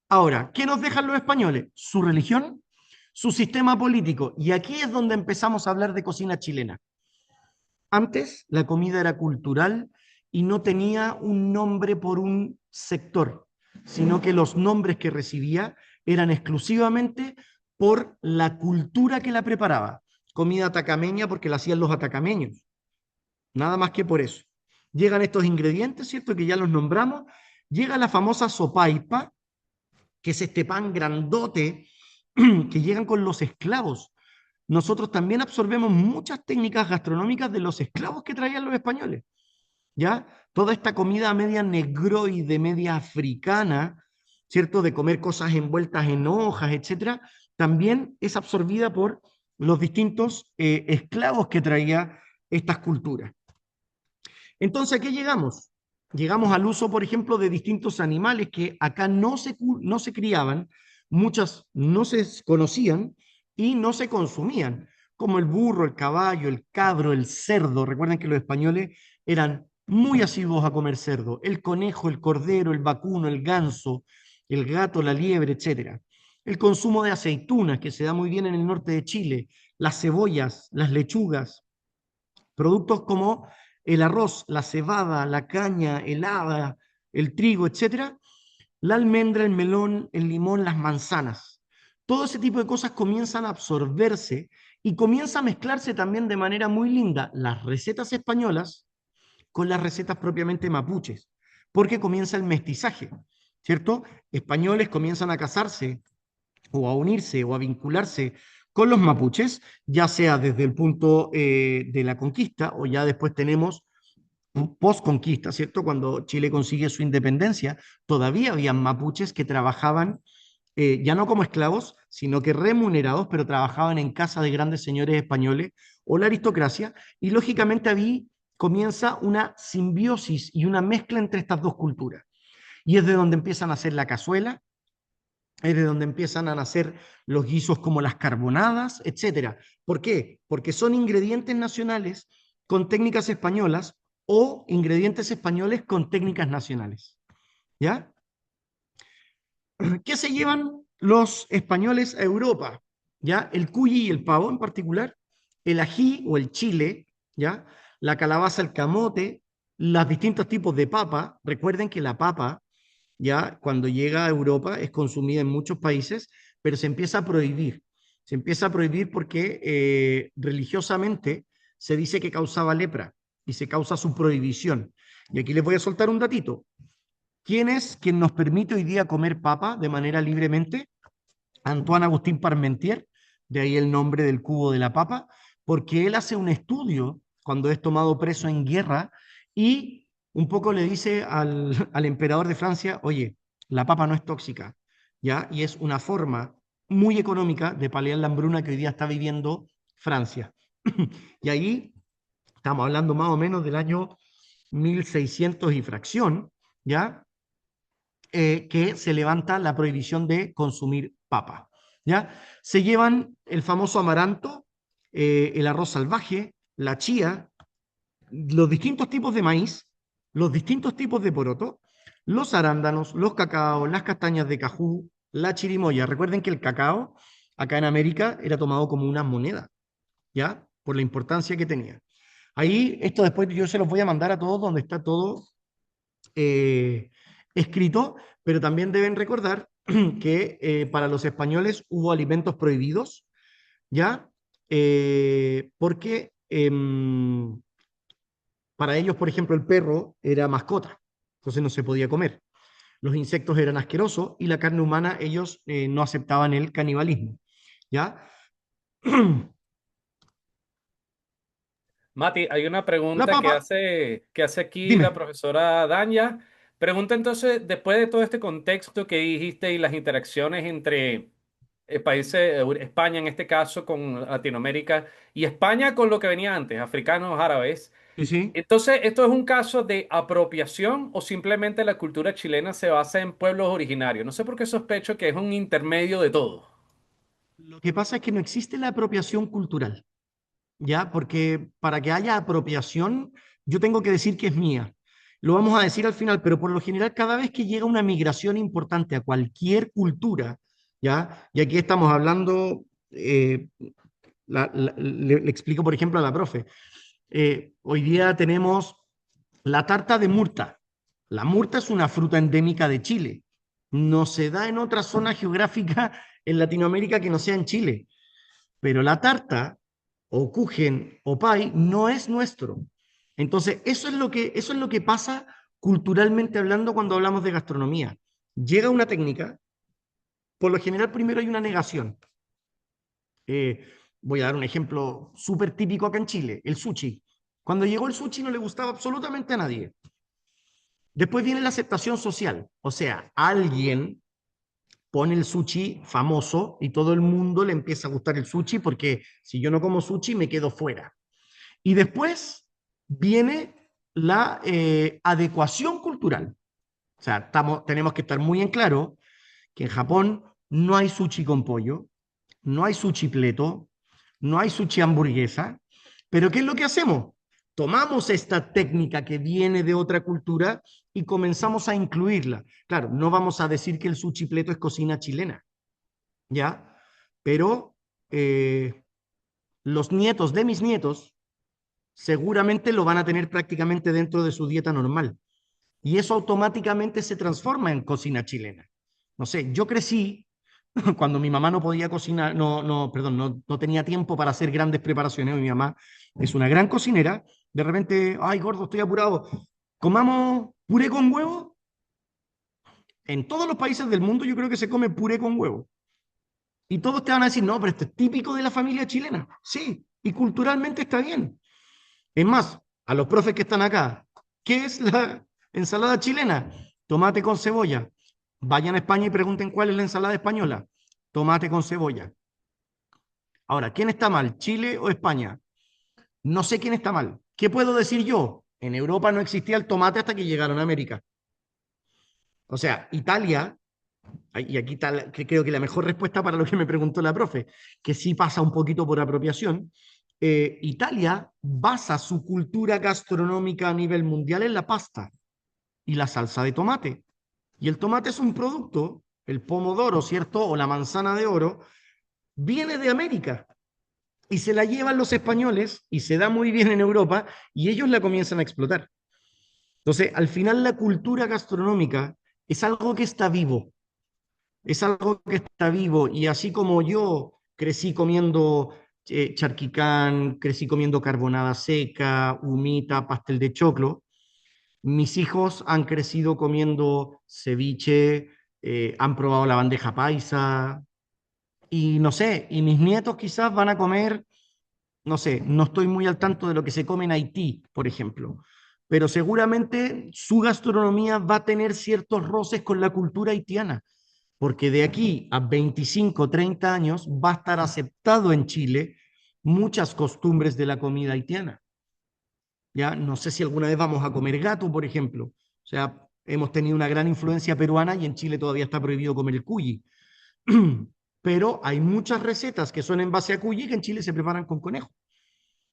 S3: Ahora, ¿qué nos dejan los españoles? Su religión, su sistema político. Y aquí es donde empezamos a hablar de cocina chilena. Antes la comida era cultural y no tenía un nombre por un sector, sino que los nombres que recibía eran exclusivamente por la cultura que la preparaba. Comida atacameña porque la hacían los atacameños, nada más que por eso. Llegan estos ingredientes, ¿cierto? Que ya los nombramos. Llega la famosa sopaipa, que es este pan grandote que llegan con los esclavos. Nosotros también absorbemos muchas técnicas gastronómicas de los esclavos que traían los españoles, ¿ya? Toda esta comida media negroide, media africana, ¿cierto? De comer cosas envueltas en hojas, etcétera, también es absorbida por los distintos esclavos que traía estas culturas. Entonces, ¿a qué llegamos? Llegamos al uso, por ejemplo, de distintos animales que acá no se criaban, muchas no se conocían y no se consumían, como el burro, el caballo, el cabro, el cerdo. Recuerden que los españoles eran muy asiduos a comer cerdo, el conejo, el cordero, el vacuno, el ganso, el gato, la liebre, etc. El consumo de aceitunas, que se da muy bien en el norte de Chile, las cebollas, las lechugas, productos como el arroz, la cebada, la caña, el haba, el trigo, etcétera, la almendra, el melón, el limón, las manzanas. Todo ese tipo de cosas comienzan a absorberse y comienza a mezclarse también de manera muy linda las recetas españolas con las recetas propiamente mapuches, porque comienza el mestizaje, ¿cierto? Españoles comienzan a casarse o a unirse o a vincularse con los mapuches, ya sea desde el punto de la conquista o ya después tenemos post-conquista, ¿cierto? Cuando Chile consigue su independencia, todavía había mapuches que trabajaban ya no como esclavos, sino que remunerados, pero trabajaban en casa de grandes señores españoles o la aristocracia, y lógicamente ahí comienza una simbiosis y una mezcla entre estas dos culturas. Y es de donde empiezan a hacer la cazuela, es de donde empiezan a nacer los guisos como las carbonadas, etcétera. ¿Por qué? Porque son ingredientes nacionales con técnicas españolas o ingredientes españoles con técnicas nacionales. ¿Ya? ¿Qué se llevan los españoles a Europa? ¿Ya? El cuy y el pavo en particular, el ají o el chile, ¿ya? La calabaza, el camote, los distintos tipos de papa. Recuerden que la papa, ya cuando llega a Europa, es consumida en muchos países, pero se empieza a prohibir. Se empieza a prohibir porque religiosamente se dice que causaba lepra y se causa su prohibición. Y aquí les voy a soltar un datito. ¿Quién es quien nos permite hoy día comer papa de manera libremente? Antoine Agustín Parmentier, de ahí el nombre del cubo de la papa, porque él hace un estudio cuando es tomado preso en guerra y un poco le dice al emperador de Francia, oye, la papa no es tóxica, ¿ya? Y es una forma muy económica de paliar la hambruna que hoy día está viviendo Francia. Y ahí estamos hablando más o menos del año 1600 y fracción, ¿ya? Que se levanta la prohibición de consumir papa, ¿ya? Se llevan el famoso amaranto, el arroz salvaje, la chía, los distintos tipos de maíz, los distintos tipos de poroto, los arándanos, los cacaos, las castañas de cajú, la chirimoya. Recuerden que el cacao acá en América era tomado como una moneda, ¿ya? Por la importancia que tenía. Ahí, esto después yo se los voy a mandar a todos donde está todo eh, escrito, pero también deben recordar que para los españoles hubo alimentos prohibidos, ¿ya? Porque para ellos, por ejemplo, el perro era mascota, entonces no se podía comer. Los insectos eran asquerosos y la carne humana, ellos no aceptaban el canibalismo, ¿ya?
S1: Mati, hay una
S3: La
S1: pregunta
S3: papa,
S1: que hace aquí la
S3: dime.
S1: profesora Danya. Pregunta entonces, después de todo este contexto que dijiste y las interacciones entre países, España en este caso con Latinoamérica y España con lo que venía antes, africanos, árabes.
S3: Sí, sí.
S1: Entonces, ¿esto es un caso de apropiación o simplemente la cultura chilena se basa en pueblos originarios? No sé por qué sospecho que es un intermedio de todo.
S3: Lo que pasa es que no existe la apropiación cultural. ¿Ya? Porque para que haya apropiación, yo tengo que decir que es mía. Lo vamos a decir al final, pero por lo general, cada vez que llega una migración importante a cualquier cultura, ¿ya? Y aquí estamos hablando, le explico, por ejemplo, a la profe. Hoy día tenemos la tarta de murta. La murta es una fruta endémica de Chile. No se da en otra zona geográfica en Latinoamérica que no sea en Chile. Pero la tarta o kuchen o pie no es nuestro. Entonces, eso es lo que pasa culturalmente hablando cuando hablamos de gastronomía. Llega una técnica, por lo general primero hay una negación. Eh, Voy a dar un ejemplo súper típico acá en Chile, el sushi. Cuando llegó el sushi no le gustaba absolutamente a nadie. Después viene la aceptación social, o sea, alguien pone el sushi famoso y todo el mundo le empieza a gustar el sushi porque si yo no como sushi me quedo fuera. Y después viene la adecuación cultural. O sea, tenemos que estar muy en claro que en Japón no hay sushi con pollo, no hay sushi pleto, no hay sushi hamburguesa, pero ¿qué es lo que hacemos? Tomamos esta técnica que viene de otra cultura y comenzamos a incluirla. Claro, no vamos a decir que el sushi pleto es cocina chilena, ¿ya? Pero los nietos de mis nietos seguramente lo van a tener prácticamente dentro de su dieta normal. Y eso automáticamente se transforma en cocina chilena. No sé, yo crecí cuando mi mamá no podía cocinar, perdón, no tenía tiempo para hacer grandes preparaciones. Mi mamá es una gran cocinera. De repente, ay, gordo, estoy apurado. Comamos puré con huevo. En todos los países del mundo yo creo que se come puré con huevo. Y todos te van a decir, no, pero esto es típico de la familia chilena. Sí, y culturalmente está bien. Es más, a los profes que están acá, ¿qué es la ensalada chilena? Tomate con cebolla. Vayan a España y pregunten cuál es la ensalada española. Tomate con cebolla. Ahora, ¿quién está mal? ¿Chile o España? No sé quién está mal. ¿Qué puedo decir yo? En Europa no existía el tomate hasta que llegaron a América. O sea, Italia, y aquí está que creo que la mejor respuesta para lo que me preguntó la profe, que sí pasa un poquito por apropiación. Italia basa su cultura gastronómica a nivel mundial en la pasta y la salsa de tomate. Y el tomate es un producto, el pomodoro, ¿cierto? O la manzana de oro, viene de América y se la llevan los españoles y se da muy bien en Europa y ellos la comienzan a explotar. Entonces, al final la cultura gastronómica es algo que está vivo, es algo que está vivo y así como yo crecí comiendo charquicán, crecí comiendo carbonada seca, humita, pastel de choclo, mis hijos han crecido comiendo ceviche, han probado la bandeja paisa y no sé, y mis nietos quizás van a comer no sé, no estoy muy al tanto de lo que se come en Haití, por ejemplo, pero seguramente su gastronomía va a tener ciertos roces con la cultura haitiana, porque de aquí a 25, 30 años va a estar aceptado en Chile muchas costumbres de la comida haitiana. Ya no sé si alguna vez vamos a comer gato, por ejemplo. O sea, hemos tenido una gran influencia peruana y en Chile todavía está prohibido comer el cuy. Pero hay muchas recetas que son en base a cuy que en Chile se preparan con conejo.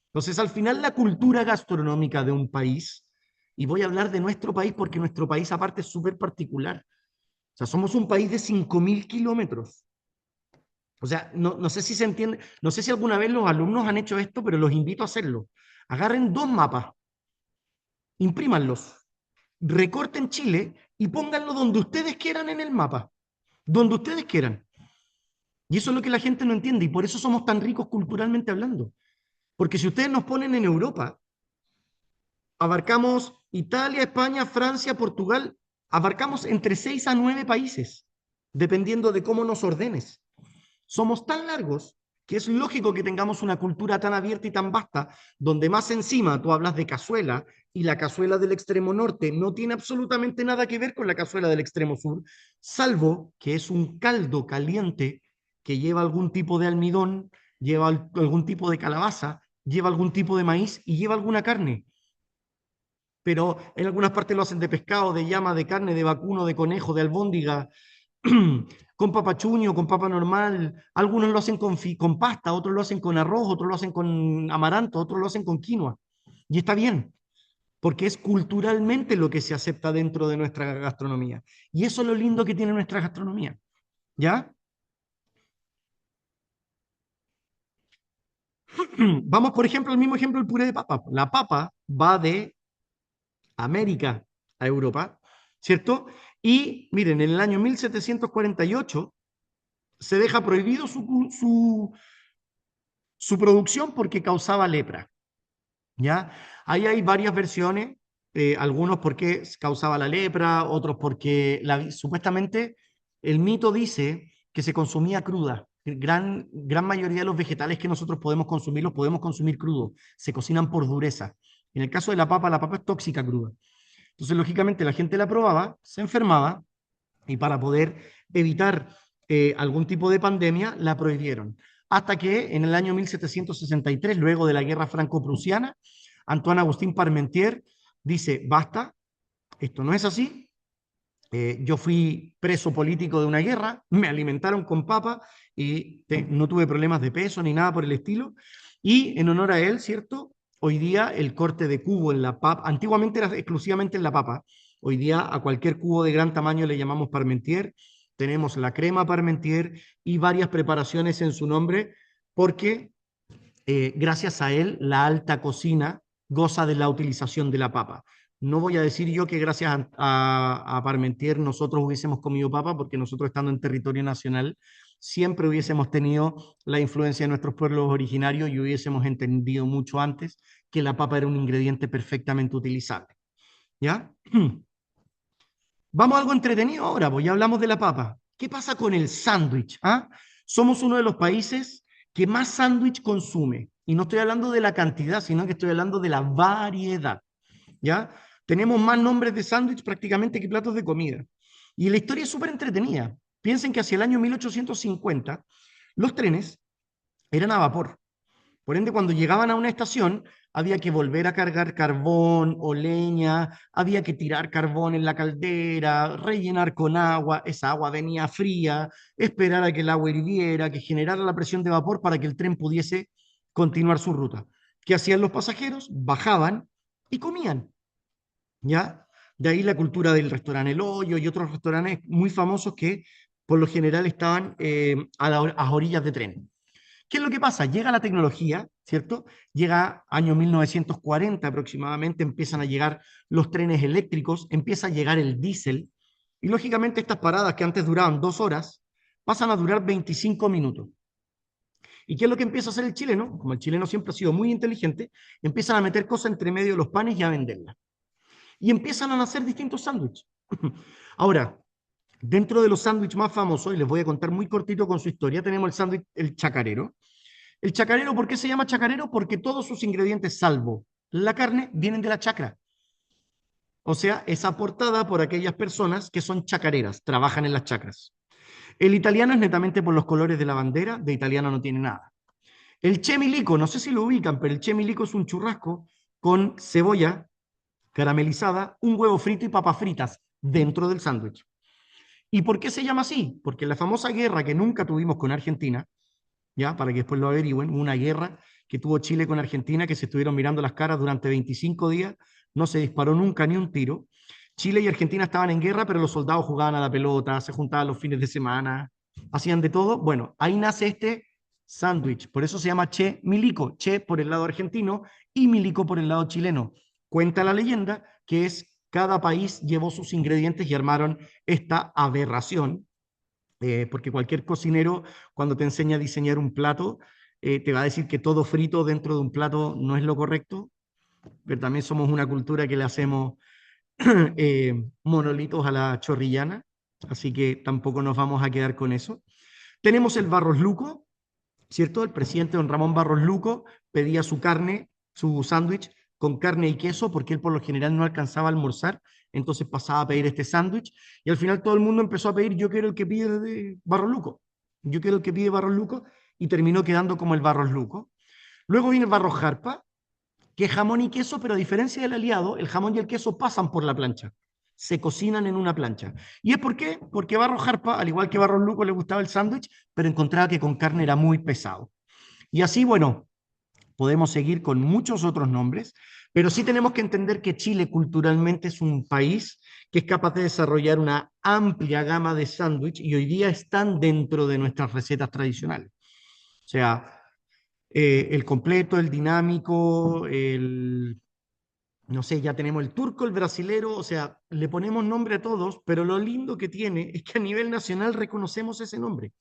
S3: Entonces, al final, la cultura gastronómica de un país, y voy a hablar de nuestro país porque nuestro país aparte es súper particular. O sea, somos un país de 5.000 kilómetros. O sea, no sé si se entiende, no sé si alguna vez los alumnos han hecho esto, pero los invito a hacerlo. Agarren dos mapas, imprímanlos, recorten Chile y pónganlo donde ustedes quieran en el mapa, donde ustedes quieran. Y eso es lo que la gente no entiende y por eso somos tan ricos culturalmente hablando. Porque si ustedes nos ponen en Europa, abarcamos Italia, España, Francia, Portugal, abarcamos entre 6 a 9 países, dependiendo de cómo nos ordenes. Somos tan largos que es lógico que tengamos una cultura tan abierta y tan vasta, donde más encima tú hablas de cazuela y la cazuela del extremo norte no tiene absolutamente nada que ver con la cazuela del extremo sur, salvo que es un caldo caliente que lleva algún tipo de almidón, lleva algún tipo de calabaza, lleva algún tipo de maíz y lleva alguna carne. Pero en algunas partes lo hacen de pescado, de llama, de carne, de vacuno, de conejo, de albóndiga, con papachuño, con papa normal. Algunos lo hacen con pasta, otros lo hacen con arroz, otros lo hacen con amaranto, otros lo hacen con quinoa. Y está bien, porque es culturalmente lo que se acepta dentro de nuestra gastronomía. Y eso es lo lindo que tiene nuestra gastronomía. ¿Ya? Vamos, por ejemplo, al mismo ejemplo, el puré de papa. La papa va de América a Europa, ¿cierto? Y miren, en el año 1748 se deja prohibido su producción porque causaba lepra, ¿ya? Ahí hay varias versiones, algunos porque causaba la lepra, otros porque supuestamente el mito dice que se consumía cruda. Gran mayoría de los vegetales que nosotros podemos consumir los podemos consumir crudos, se cocinan por dureza. En el caso de la papa es tóxica cruda. Entonces, lógicamente, la gente la probaba, se enfermaba y para poder evitar algún tipo de pandemia, la prohibieron. Hasta que en el año 1763, luego de la guerra franco-prusiana, Antoine Agustín Parmentier dice, basta, esto no es así, yo fui preso político de una guerra, me alimentaron con papa y no tuve problemas de peso ni nada por el estilo. Y en honor a él, ¿cierto? Hoy día el corte de cubo en la papa, antiguamente era exclusivamente en la papa, hoy día a cualquier cubo de gran tamaño le llamamos parmentier. Tenemos la crema parmentier y varias preparaciones en su nombre, porque gracias a él la alta cocina goza de la utilización de la papa. No voy a decir yo que gracias a Parmentier nosotros hubiésemos comido papa, porque nosotros estando en territorio nacional siempre hubiésemos tenido la influencia de nuestros pueblos originarios y hubiésemos entendido mucho antes que la papa era un ingrediente perfectamente utilizable. ¿Ya? Vamos a algo entretenido ahora, pues ya hablamos de la papa. ¿Qué pasa con el sándwich? ¿Ah? Somos uno de los países que más sándwich consume. Y no estoy hablando de la cantidad, sino que estoy hablando de la variedad. ¿Ya? Tenemos más nombres de sándwich prácticamente que platos de comida. Y la historia es súper entretenida. Piensen que hacia el año 1850 los trenes eran a vapor. Por ende, cuando llegaban a una estación, había que volver a cargar carbón o leña, había que tirar carbón en la caldera, rellenar con agua, esa agua venía fría, esperar a que el agua hirviera, que generara la presión de vapor para que el tren pudiese continuar su ruta. ¿Qué hacían los pasajeros? Bajaban y comían, ¿ya? De ahí la cultura del restaurante El Hoyo y otros restaurantes muy famosos que por lo general estaban a las orillas de tren. ¿Qué es lo que pasa? Llega la tecnología, ¿cierto? Llega año 1940 aproximadamente, empiezan a llegar los trenes eléctricos, empieza a llegar el diésel, y lógicamente estas paradas que antes duraban 2 horas, pasan a durar 25 minutos. ¿Y qué es lo que empieza a hacer el chileno? Como el chileno siempre ha sido muy inteligente, empiezan a meter cosas entre medio de los panes y a venderlas. Y empiezan a nacer distintos sándwiches. Ahora, dentro de los sándwiches más famosos, y les voy a contar muy cortito con su historia, tenemos el sándwich el chacarero, El chacarero, ¿por qué se llama chacarero? Porque todos sus ingredientes, salvo la carne, vienen de la chacra. O sea, es aportada por aquellas personas que son chacareras, trabajan en las chacras. El italiano es netamente por los colores de la bandera, de italiano no tiene nada. El chemilico, no sé si lo ubican, pero el chemilico es un churrasco con cebolla caramelizada, un huevo frito y papas fritas dentro del sándwich. ¿Y por qué se llama así? Porque en la famosa guerra que nunca tuvimos con Argentina, ya, para que después lo averigüen, una guerra que tuvo Chile con Argentina, que se estuvieron mirando las caras durante 25 días, no se disparó nunca ni un tiro. Chile y Argentina estaban en guerra, pero los soldados jugaban a la pelota, se juntaban los fines de semana, hacían de todo. Bueno, ahí nace este sándwich, por eso se llama Che Milico, Che por el lado argentino y Milico por el lado chileno. Cuenta la leyenda que es cada país llevó sus ingredientes y armaron esta aberración, porque cualquier cocinero cuando te enseña a diseñar un plato, te va a decir que todo frito dentro de un plato no es lo correcto, pero también somos una cultura que le hacemos monolitos a la chorrillana, así que tampoco nos vamos a quedar con eso. Tenemos el Barros Luco, ¿cierto? El presidente don Ramón Barros Luco pedía su carne, su sándwich con carne y queso, porque él por lo general no alcanzaba a almorzar, entonces pasaba a pedir este sándwich, y al final todo el mundo empezó a pedir, yo quiero el que pide de Barros Luco, yo quiero el que pide Barros Luco, y terminó quedando como el Barros Luco. Luego viene el Barros Jarpa, que es jamón y queso, pero a diferencia del aliado, el jamón y el queso pasan por la plancha, se cocinan en una plancha. ¿Y es por qué? Porque Barros Jarpa, al igual que Barros Luco, le gustaba el sándwich, pero encontraba que con carne era muy pesado. Y así, bueno, podemos seguir con muchos otros nombres, pero sí tenemos que entender que Chile culturalmente es un país que es capaz de desarrollar una amplia gama de sándwich y hoy día están dentro de nuestras recetas tradicionales. O sea, el completo, el dinámico, no sé, ya tenemos el turco, el brasilero, o sea, le ponemos nombre a todos, pero lo lindo que tiene es que a nivel nacional reconocemos ese nombre.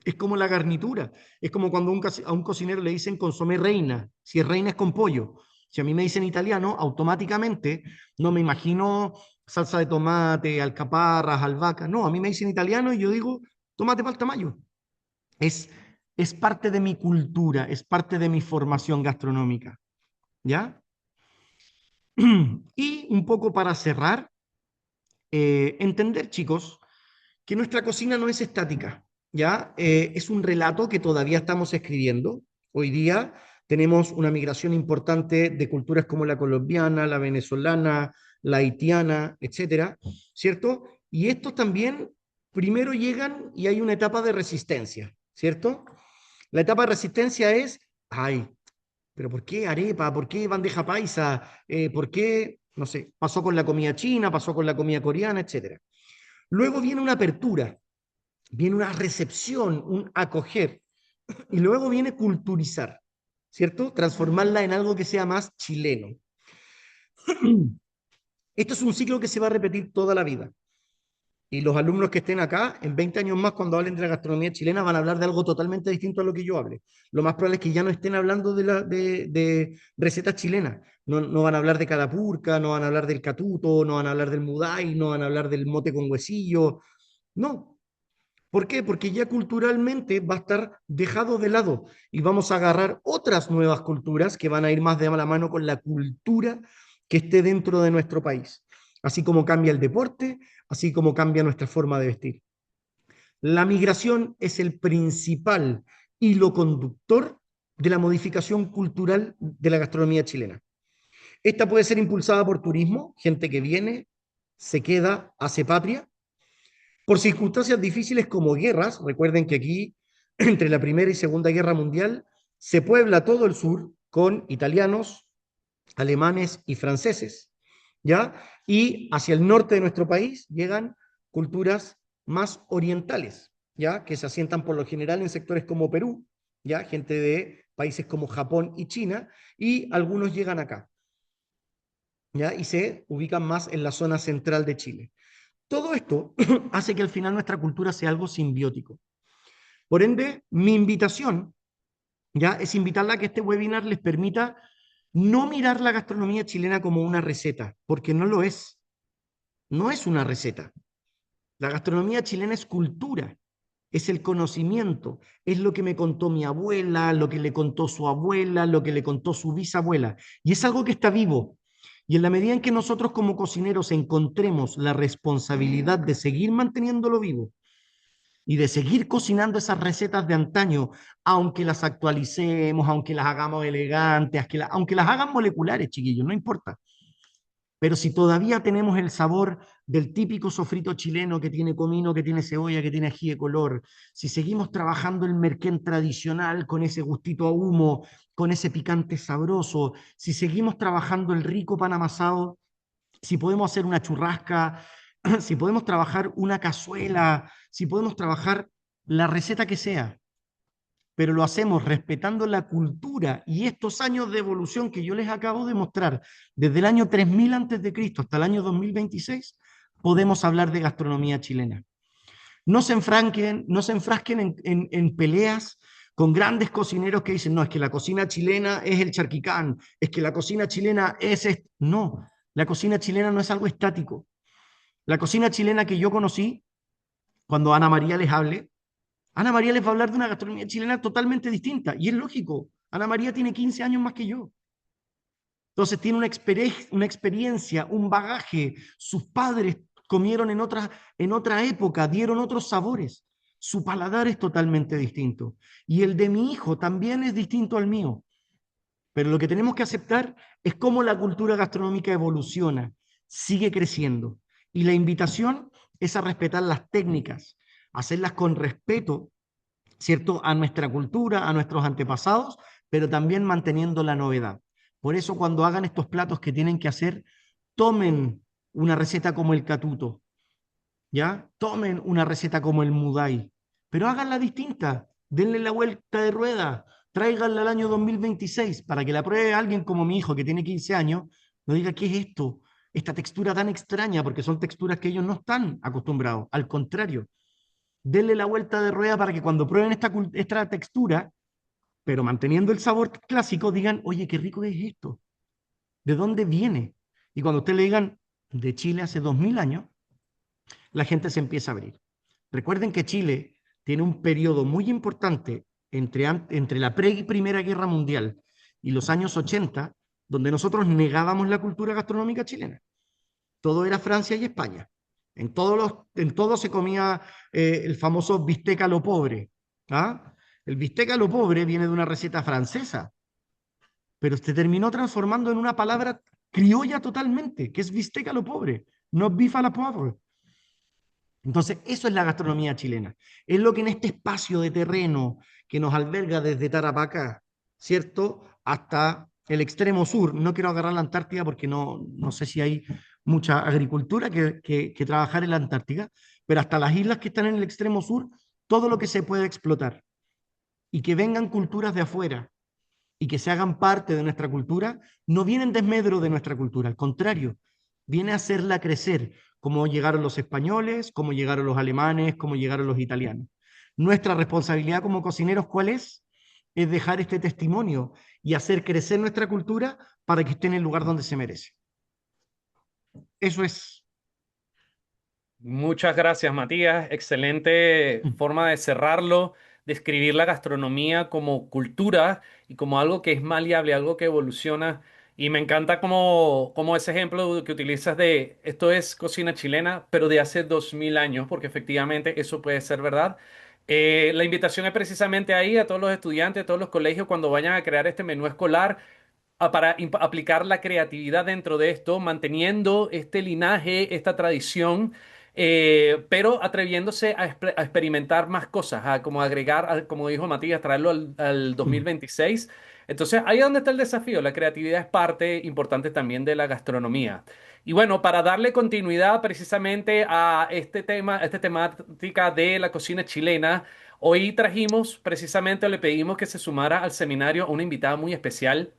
S3: Es como la garnitura, es como cuando a un cocinero le dicen consomé reina, si es reina es con pollo. Si a mí me dicen italiano, automáticamente no me imagino salsa de tomate, alcaparras, albahaca. No, a mí me dicen italiano y yo digo tomate paltamayo. Es, es parte de mi cultura, es parte de mi formación gastronómica. ¿Ya? Y un poco para cerrar, entender, chicos, que nuestra cocina no es estática, ¿ya? Es un relato que todavía estamos escribiendo. Hoy día tenemos una migración importante de culturas como la colombiana, la venezolana, la haitiana, etcétera, ¿cierto? Y estos también primero llegan y hay una etapa de resistencia, ¿cierto? La etapa de resistencia es, ay, pero ¿por qué arepa? ¿Por qué bandeja paisa? ¿Por qué, no sé, pasó con la comida china, pasó con la comida coreana, etcétera? Luego viene una apertura, viene una recepción, un acoger, y luego viene culturizar, ¿cierto? Transformarla en algo que sea más chileno. Esto es un ciclo que se va a repetir toda la vida. Y los alumnos que estén acá, en 20 años más, cuando hablen de la gastronomía chilena, van a hablar de algo totalmente distinto a lo que yo hable. Lo más probable es que ya no estén hablando de recetas chilenas. No, no van a hablar de cadapurca, no van a hablar del catuto, no van a hablar del mudai, no van a hablar del mote con huesillo. No, ¿por qué? Porque ya culturalmente va a estar dejado de lado y vamos a agarrar otras nuevas culturas que van a ir más de la mano con la cultura que esté dentro de nuestro país. Así como cambia el deporte, así como cambia nuestra forma de vestir. La migración es el principal hilo conductor de la modificación cultural de la gastronomía chilena. Esta puede ser impulsada por turismo, gente que viene, se queda, hace patria, por circunstancias difíciles como guerras. Recuerden que aquí, entre la Primera y Segunda Guerra Mundial, se puebla todo el sur con italianos, alemanes y franceses, ¿ya? Y hacia el norte de nuestro país llegan culturas más orientales, ¿ya? Que se asientan por lo general en sectores como Perú, ¿ya? Gente de países como Japón y China, y algunos llegan acá, ¿ya? Y se ubican más en la zona central de Chile. Todo esto hace que al final nuestra cultura sea algo simbiótico. Por ende, mi invitación ya es invitarla a que este webinar les permita no mirar la gastronomía chilena como una receta, porque no lo es. No es una receta. La gastronomía chilena es cultura. es el conocimiento, es lo que me contó mi abuela, lo que le contó su abuela, lo que le contó su bisabuela. Y es algo que está vivo. Y en la medida en que nosotros como cocineros encontremos la responsabilidad de seguir manteniéndolo vivo y de seguir cocinando esas recetas de antaño, aunque las actualicemos, aunque las hagamos elegantes, aunque las hagan moleculares, chiquillos, no importa. Pero si todavía tenemos el sabor del típico sofrito chileno que tiene comino, que tiene cebolla, que tiene ají de color, si seguimos trabajando el merquén tradicional con ese gustito a humo, con ese picante sabroso, si seguimos trabajando el rico pan amasado, si podemos hacer una churrasca, si podemos trabajar una cazuela, si podemos trabajar la receta que sea, pero lo hacemos respetando la cultura y estos años de evolución que yo les acabo de mostrar, desde el año 3000 antes de Cristo hasta el año 2026, podemos hablar de gastronomía chilena. No se enfrasquen en peleas con grandes cocineros que dicen, no, es que la cocina chilena es el charquicán, es que la cocina chilena es... No, la cocina chilena no es algo estático. La cocina chilena que yo conocí, cuando Ana María les hable, Ana María les va a hablar de una gastronomía chilena totalmente distinta. Y es lógico, Ana María tiene 15 años más que yo. Entonces tiene una experiencia, un bagaje. Sus padres comieron en otra época, dieron otros sabores. Su paladar es totalmente distinto. Y el de mi hijo también es distinto al mío. Pero lo que tenemos que aceptar es cómo la cultura gastronómica evoluciona, sigue creciendo. Y la invitación es a respetar las técnicas, hacerlas con respeto, ¿cierto? A nuestra cultura, a nuestros antepasados, pero también manteniendo la novedad. Por eso cuando hagan estos platos que tienen que hacer, tomen una receta como el catuto, ¿ya? Tomen una receta como el mudai, pero háganla distinta, denle la vuelta de rueda, tráiganla al año 2026 para que la pruebe alguien como mi hijo que tiene 15 años, no diga, ¿qué es esto? Esta textura tan extraña, porque son texturas que ellos no están acostumbrados. Al contrario, denle la vuelta de rueda para que cuando prueben esta textura, pero manteniendo el sabor clásico, digan, oye, qué rico es esto, ¿de dónde viene? Y cuando ustedes le digan, de Chile hace 2000 años, la gente se empieza a abrir. Recuerden que Chile tiene un periodo muy importante entre la Primera Guerra Mundial y los años 80, donde nosotros negábamos la cultura gastronómica chilena. Todo era Francia y España. En todo se comía el famoso bistec a lo pobre. ¿Ah? El bistec a lo pobre viene de una receta francesa, pero se terminó transformando en una palabra criolla totalmente, que es bistec a lo pobre, no beef a la pobre. Entonces, eso es la gastronomía chilena. Es lo que en este espacio de terreno que nos alberga desde Tarapacá, ¿cierto? Hasta el extremo sur. No quiero agarrar la Antártida porque no sé si hay mucha agricultura que trabajar en la Antártida, pero hasta las islas que están en el extremo sur, todo lo que se puede explotar y que vengan culturas de afuera y que se hagan parte de nuestra cultura, no viene en desmedro de nuestra cultura, al contrario, viene a hacerla crecer, como llegaron los españoles, como llegaron los alemanes, como llegaron los italianos. Nuestra responsabilidad como cocineros, ¿cuál es? Es dejar este testimonio y hacer crecer nuestra cultura para que esté en el lugar donde se merece. Eso es.
S1: Muchas gracias, Matías. Excelente forma de cerrarlo, describir la gastronomía como cultura y como algo que es maleable, algo que evoluciona. Y me encanta como ese ejemplo que utilizas de esto es cocina chilena, pero de hace 2000 años, porque efectivamente eso puede ser verdad. La invitación es precisamente ahí a todos los estudiantes, a todos los colegios, cuando vayan a crear este menú escolar para aplicar la creatividad dentro de esto, manteniendo este linaje, esta tradición, pero atreviéndose a experimentar más cosas, a como agregar, como dijo Matías, traerlo al 2026. Entonces, ahí es donde está el desafío. La creatividad es parte importante también de la gastronomía. Y bueno, para darle continuidad precisamente a este tema, a esta temática de la cocina chilena, hoy trajimos precisamente, le pedimos que se sumara al seminario a una invitada muy especial.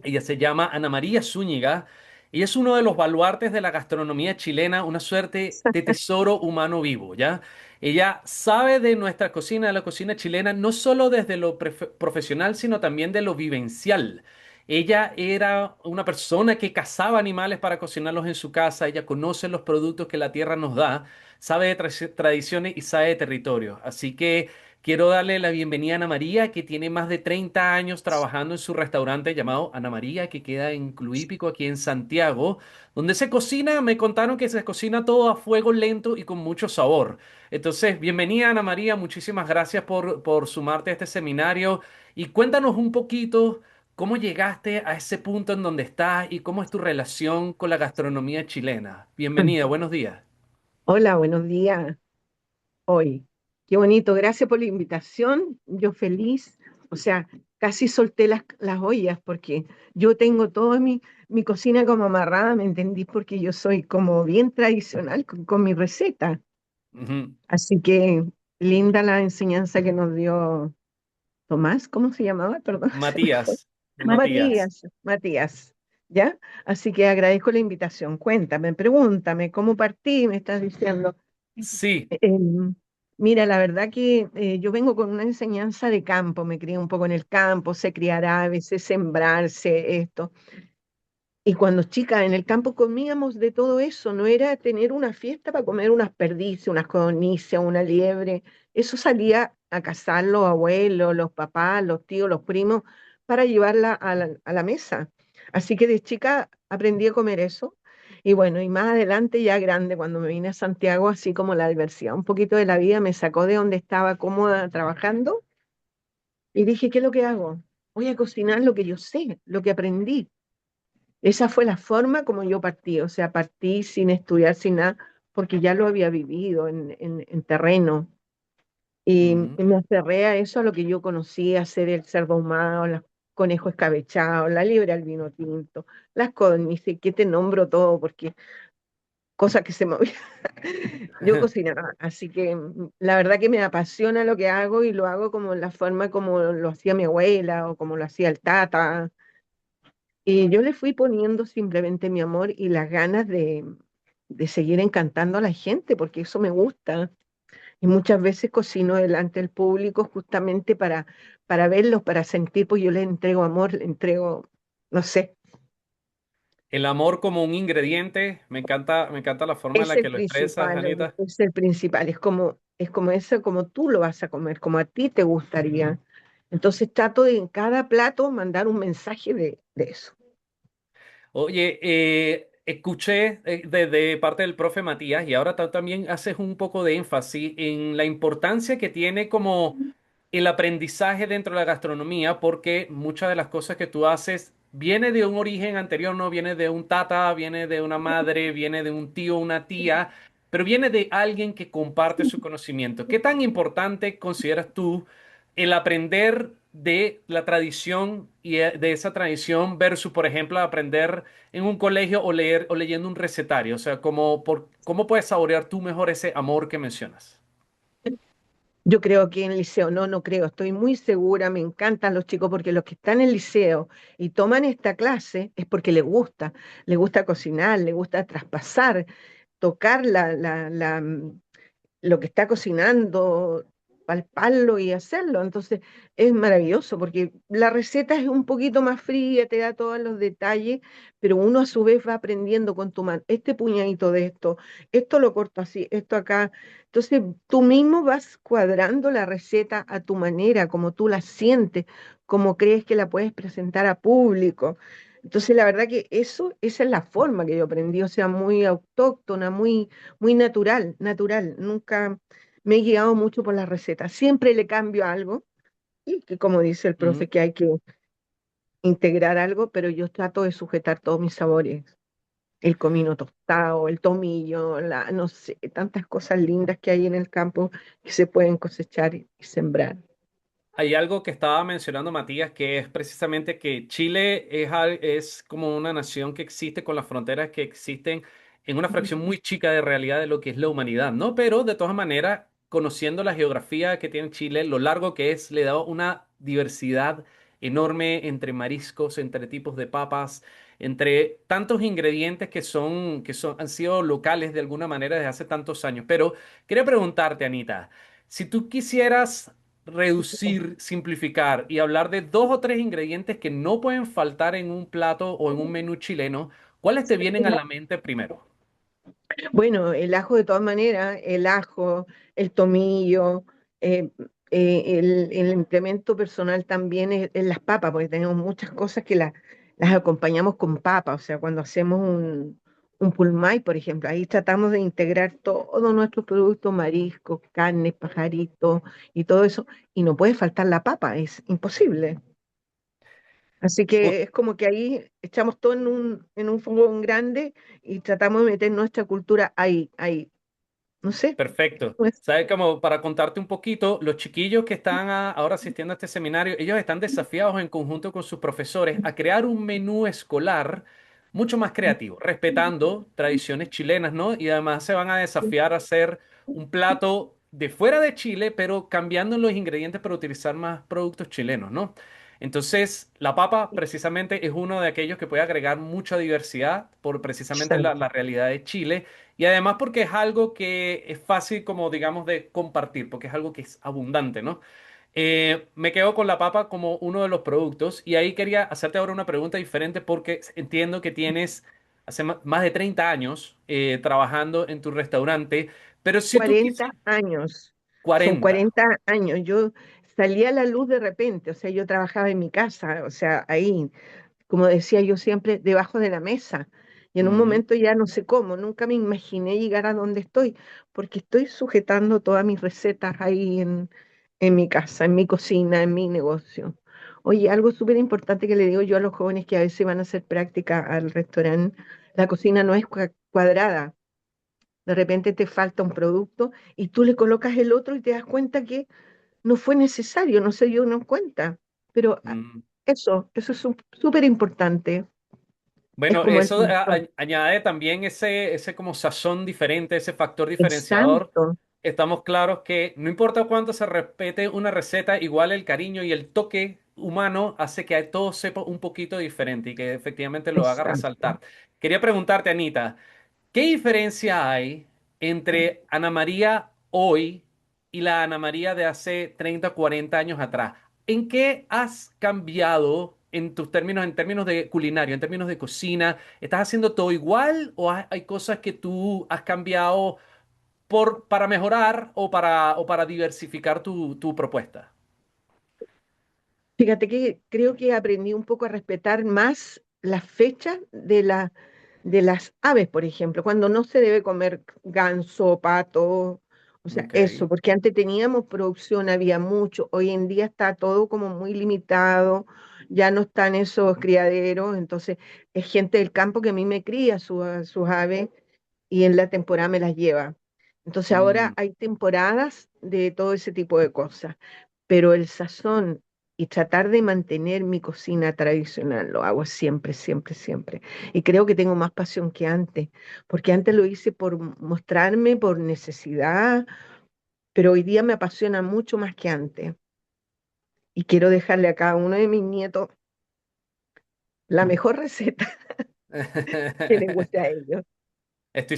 S1: Ella se llama Ana María Zúñiga y es uno de los baluartes de la gastronomía chilena, una suerte de tesoro humano vivo, ¿ya? Ella sabe de nuestra cocina, de la cocina chilena, no solo desde lo profesional, sino también de lo vivencial. Ella era una persona que cazaba animales para cocinarlos en su casa. Ella conoce los productos que la tierra nos da, sabe de tradiciones y sabe de territorio. Así que quiero darle la bienvenida a Ana María, que tiene más de 30 años trabajando en su restaurante llamado Ana María, que queda en Cluípico, aquí en Santiago, donde se cocina, me contaron que se cocina todo a fuego lento y con mucho sabor. Entonces, bienvenida Ana María, muchísimas gracias por sumarte a este seminario y cuéntanos un poquito cómo llegaste a ese punto en donde estás y cómo es tu relación con la gastronomía chilena. Bienvenida, buenos días.
S4: Hola, buenos días. Hoy, qué bonito, gracias por la invitación. Yo feliz, o sea, casi solté las ollas porque yo tengo toda mi cocina como amarrada, ¿me entendí? Porque yo soy como bien tradicional con mi receta.
S1: Ujú.
S4: Así que linda la enseñanza que nos dio Tomás, ¿cómo se llamaba? Perdón, se me fue.
S1: Matías, Matías.
S4: Matías, ¿ya? Así que agradezco la invitación. Cuéntame, pregúntame, ¿cómo partí? Me estás diciendo.
S1: Sí.
S4: Mira, la verdad que yo vengo con una enseñanza de campo, me crié un poco en el campo, sé criar aves, sé sembrarse esto. Y cuando chica en el campo comíamos de todo eso, no era tener una fiesta para comer unas perdices, unas codornices, una liebre. Eso salía a cazar los abuelos, los papás, los tíos, los primos, para llevarla a la mesa. Así que de chica aprendí a comer eso. Y bueno, y más adelante, ya grande, cuando me vine a Santiago, así como la adversidad, un poquito de la vida me sacó de donde estaba cómoda trabajando y dije, ¿qué es lo que hago? Voy a cocinar lo que yo sé, lo que aprendí. Esa fue la forma como yo partí, o sea, partí sin estudiar, sin nada, porque ya lo había vivido en terreno. Y me aferré a eso, a lo que yo conocía, hacer el cerdo ahumado, los conejos escabechados, la liebre al vino tinto, las codornices, que te nombro todo, porque cosas que se me olvidan. Yo cocinaba, así que la verdad que me apasiona lo que hago y lo hago como la forma como lo hacía mi abuela o como lo hacía el tata. Y yo le fui poniendo simplemente mi amor y las ganas de seguir encantando a la gente, porque eso me gusta. Y muchas veces cocino delante del público justamente para verlos, para sentir, pues yo les entrego amor, les entrego, no sé,
S1: El amor como un ingrediente, me encanta la forma en la que lo expresas, Anita.
S4: es el principal, es como eso, como tú lo vas a comer, como a ti te gustaría. Entonces trato de en cada plato mandar un mensaje de eso.
S1: Oye, escuché de parte del profe Matías y ahora también haces un poco de énfasis en la importancia que tiene como el aprendizaje dentro de la gastronomía, porque muchas de las cosas que tú haces viene de un origen anterior, no viene de un tata, viene de una madre, viene de un tío, una tía, pero viene de alguien que comparte su conocimiento. ¿Qué tan importante consideras tú el aprender de la tradición y de esa tradición versus, por ejemplo, aprender en un colegio o leer o leyendo un recetario? O sea, ¿cómo puedes saborear tú mejor ese amor que mencionas?
S4: Yo creo que en el liceo, no creo, estoy muy segura, me encantan los chicos porque los que están en el liceo y toman esta clase es porque les gusta cocinar, les gusta traspasar, tocar lo que está cocinando, palparlo y hacerlo. Entonces es maravilloso porque la receta es un poquito más fría, te da todos los detalles, pero uno a su vez va aprendiendo con tu mano, este puñadito de esto lo corto así, esto acá. Entonces tú mismo vas cuadrando la receta a tu manera, como tú la sientes, como crees que la puedes presentar a público. Entonces, la verdad que esa es la forma que yo aprendí, o sea, muy autóctona, muy natural, natural. Nunca me he guiado mucho por las recetas. Siempre le cambio algo y que como dice el profe que hay que integrar algo, pero yo trato de sujetar todos mis sabores. El comino tostado, el tomillo, no sé, tantas cosas lindas que hay en el campo que se pueden cosechar y sembrar.
S1: Hay algo que estaba mencionando Matías, que es precisamente que Chile es como una nación que existe con las fronteras que existen en una fracción muy chica de realidad de lo que es la humanidad, ¿no? Pero de todas maneras, conociendo la geografía que tiene Chile, lo largo que es, le da una diversidad enorme entre mariscos, entre tipos de papas, entre tantos ingredientes han sido locales de alguna manera desde hace tantos años. Pero quería preguntarte, Anita, si tú quisieras reducir, simplificar y hablar de dos o tres ingredientes que no pueden faltar en un plato o en un menú chileno, ¿cuáles te vienen a la mente primero?
S4: Bueno, el ajo de todas maneras, el ajo, el tomillo, eh, el implemento personal también es las papas, porque tenemos muchas cosas que las acompañamos con papas, o sea, cuando hacemos un pulmay, por ejemplo, ahí tratamos de integrar todos nuestros productos, mariscos, carnes, pajaritos y todo eso, y no puede faltar la papa, es imposible. Así
S1: Bu-
S4: que es como que ahí echamos todo en un fogón grande y tratamos de meter nuestra cultura ahí, ahí. No sé,
S1: Perfecto.
S4: pues,
S1: ¿Sabes? Como para contarte un poquito, los chiquillos que están ahora asistiendo a este seminario, ellos están desafiados en conjunto con sus profesores a crear un menú escolar mucho más creativo, respetando tradiciones chilenas, ¿no? Y además se van a desafiar a hacer un plato de fuera de Chile, pero cambiando los ingredientes para utilizar más productos chilenos, ¿no? Entonces, la papa precisamente es uno de aquellos que puede agregar mucha diversidad por precisamente
S4: exacto,
S1: la realidad de Chile y además porque es algo que es fácil como digamos de compartir, porque es algo que es abundante, ¿no? Me quedo con la papa como uno de los productos y ahí quería hacerte ahora una pregunta diferente porque entiendo que tienes hace más de 30 años trabajando en tu restaurante, pero si tú
S4: 40
S1: quisieras
S4: años, son
S1: 40.
S4: 40 años. Yo salí a la luz de repente, o sea, yo trabajaba en mi casa, o sea, ahí, como decía yo siempre, debajo de la mesa. Y en un
S1: Ujú,
S4: momento ya no sé cómo, nunca me imaginé llegar a donde estoy, porque estoy sujetando todas mis recetas ahí en mi casa, en mi cocina, en mi negocio. Oye, algo súper importante que le digo yo a los jóvenes que a veces van a hacer práctica al restaurante, la cocina no es cuadrada. De repente te falta un producto y tú le colocas el otro y te das cuenta que no fue necesario, no se dio uno cuenta. Pero
S1: mm.
S4: eso es súper importante. Es
S1: Bueno,
S4: como el
S1: eso
S4: control.
S1: añade también ese como sazón diferente, ese factor diferenciador.
S4: Exacto,
S1: Estamos claros que no importa cuánto se repite una receta, igual el cariño y el toque humano hace que todo sepa un poquito diferente y que efectivamente lo haga
S4: exacto.
S1: resaltar. Quería preguntarte, Anita, ¿qué diferencia hay entre Ana María hoy y la Ana María de hace 30, 40 años atrás? ¿En qué has cambiado en tus términos, en términos de culinario, en términos de cocina? ¿Estás haciendo todo igual o hay cosas que tú has cambiado para mejorar o para diversificar tu propuesta?
S4: Fíjate que creo que aprendí un poco a respetar más las fechas de las aves, por ejemplo, cuando no se debe comer ganso, pato, o sea,
S1: Ok.
S4: eso, porque antes teníamos producción, había mucho, hoy en día está todo como muy limitado, ya no están esos criaderos, entonces es gente del campo que a mí me cría sus aves y en la temporada me las lleva. Entonces ahora
S1: Mm.
S4: hay temporadas de todo ese tipo de cosas, pero el sazón y tratar de mantener mi cocina tradicional lo hago siempre, siempre, siempre. Y creo que tengo más pasión que antes, porque antes lo hice por mostrarme, por necesidad, pero hoy día me apasiona mucho más que antes. Y quiero dejarle a cada uno de mis nietos la mejor receta que les guste a ellos.
S1: Estoy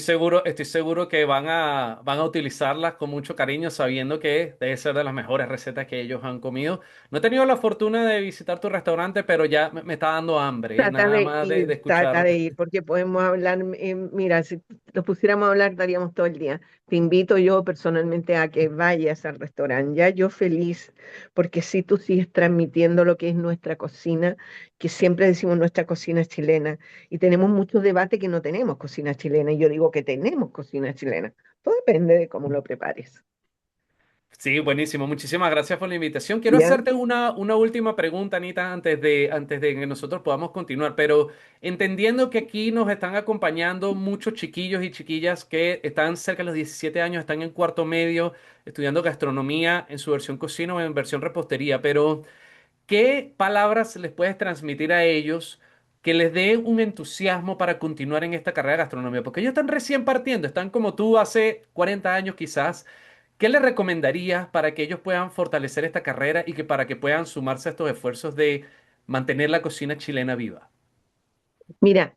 S1: seguro que van a utilizarlas con mucho cariño, sabiendo que debe ser de las mejores recetas que ellos han comido. No he tenido la fortuna de visitar tu restaurante, pero ya me está dando hambre, nada más de
S4: Trata
S1: escuchar.
S4: de ir, porque podemos hablar, mira, si nos pusiéramos a hablar, estaríamos todo el día. Te invito yo personalmente a que vayas al restaurante, ya yo feliz, porque si tú sigues transmitiendo lo que es nuestra cocina, que siempre decimos nuestra cocina chilena, y tenemos muchos debates que no tenemos cocina chilena, y yo digo que tenemos cocina chilena, todo depende de cómo lo prepares.
S1: Sí, buenísimo. Muchísimas gracias por la invitación. Quiero
S4: ¿Ya?
S1: hacerte una última pregunta, Anita, antes de que nosotros podamos continuar, pero entendiendo que aquí nos están acompañando muchos chiquillos y chiquillas que están cerca de los 17 años, están en cuarto medio, estudiando gastronomía en su versión cocina o en versión repostería, pero ¿qué palabras les puedes transmitir a ellos que les dé un entusiasmo para continuar en esta carrera de gastronomía? Porque ellos están recién partiendo, están como tú hace 40 años quizás. ¿Qué les recomendarías para que ellos puedan fortalecer esta carrera y que para que puedan sumarse a estos esfuerzos de mantener la cocina chilena viva?
S4: Mira,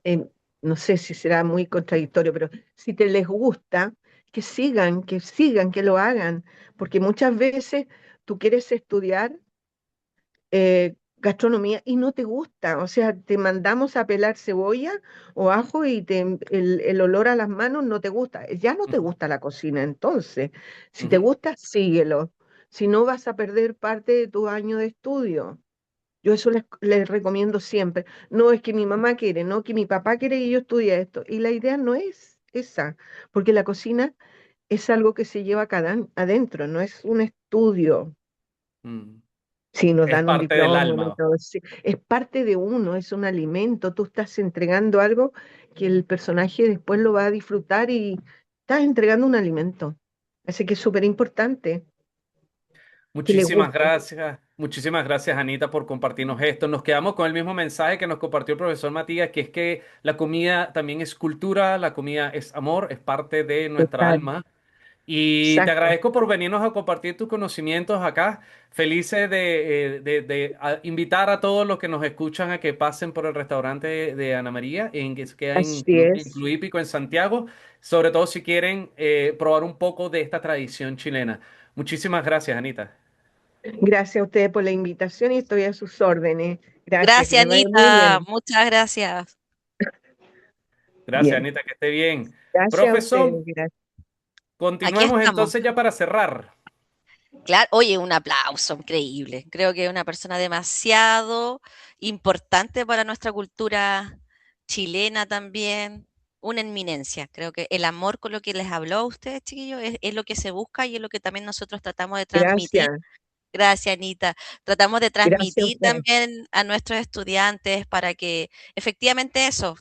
S4: no sé si será muy contradictorio, pero si te les gusta, que sigan, que sigan, que lo hagan, porque muchas veces tú quieres estudiar gastronomía y no te gusta, o sea, te mandamos a pelar cebolla o ajo y el olor a las manos no te gusta, ya no te
S1: Ujú,
S4: gusta la cocina, entonces, si te
S1: ujú.
S4: gusta, síguelo, si no vas a perder parte de tu año de estudio. Yo eso les recomiendo siempre. No es que mi mamá quiere, no que mi papá quiere que yo estudie esto. Y la idea no es esa, porque la cocina es algo que se lleva acá adentro, no es un estudio.
S1: Mm.
S4: Si nos
S1: Es
S4: dan un
S1: parte del
S4: diploma, y
S1: alma.
S4: todo, sí, es parte de uno, es un alimento. Tú estás entregando algo que el personaje después lo va a disfrutar y estás entregando un alimento. Así que es súper importante que les guste.
S1: Muchísimas gracias, Anita, por compartirnos esto. Nos quedamos con el mismo mensaje que nos compartió el profesor Matías, que es que la comida también es cultura, la comida es amor, es parte de nuestra
S4: Total,
S1: alma. Y te
S4: exacto.
S1: agradezco por venirnos a compartir tus conocimientos acá. Felices de invitar a todos los que nos escuchan a que pasen por el restaurante de Ana María, en que se queda
S4: Así
S1: en
S4: es.
S1: Cluípico, en Santiago, sobre todo si quieren probar un poco de esta tradición chilena. Muchísimas gracias, Anita.
S4: Gracias a ustedes por la invitación y estoy a sus órdenes. Gracias, que
S2: Gracias,
S4: les vaya muy
S2: Anita.
S4: bien.
S2: Muchas gracias.
S1: Gracias,
S4: Bien.
S1: Anita, que esté bien.
S4: Gracias a
S1: Profesor,
S4: ustedes. Gracias.
S2: Aquí
S1: continuemos
S2: estamos.
S1: entonces ya para cerrar.
S2: Claro, oye, un aplauso, increíble. Creo que es una persona demasiado importante para nuestra cultura chilena también, una eminencia. Creo que el amor con lo que les habló a ustedes, chiquillos, es lo que se busca y es lo que también nosotros tratamos de transmitir.
S4: Gracias.
S2: Gracias, Anita. Tratamos de
S4: Gracias a
S2: transmitir
S4: ustedes.
S2: también a nuestros estudiantes para que efectivamente eso,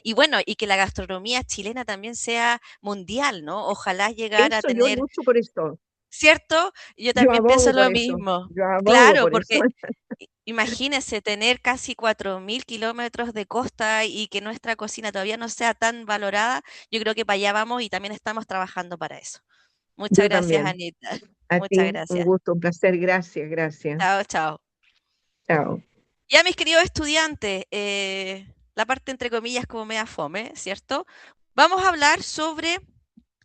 S2: y bueno, y que la gastronomía chilena también sea mundial, ¿no? Ojalá llegar a
S4: Eso yo
S2: tener.
S4: lucho por eso.
S2: ¿Cierto? Yo
S4: Yo
S2: también pienso
S4: abogo por
S2: lo
S4: eso.
S2: mismo.
S4: Yo abogo
S2: Claro,
S4: por eso.
S2: porque imagínese tener casi 4.000 kilómetros de costa y que nuestra cocina todavía no sea tan valorada. Yo creo que para allá vamos y también estamos trabajando para eso. Muchas
S4: Yo
S2: gracias,
S4: también.
S2: Anita.
S4: A
S2: Muchas
S4: ti, un
S2: gracias.
S4: gusto, un placer. Gracias, gracias.
S2: Chao, chao.
S4: Chao.
S2: Ya, mis queridos estudiantes, la parte entre comillas como media fome, ¿cierto? Vamos a hablar sobre,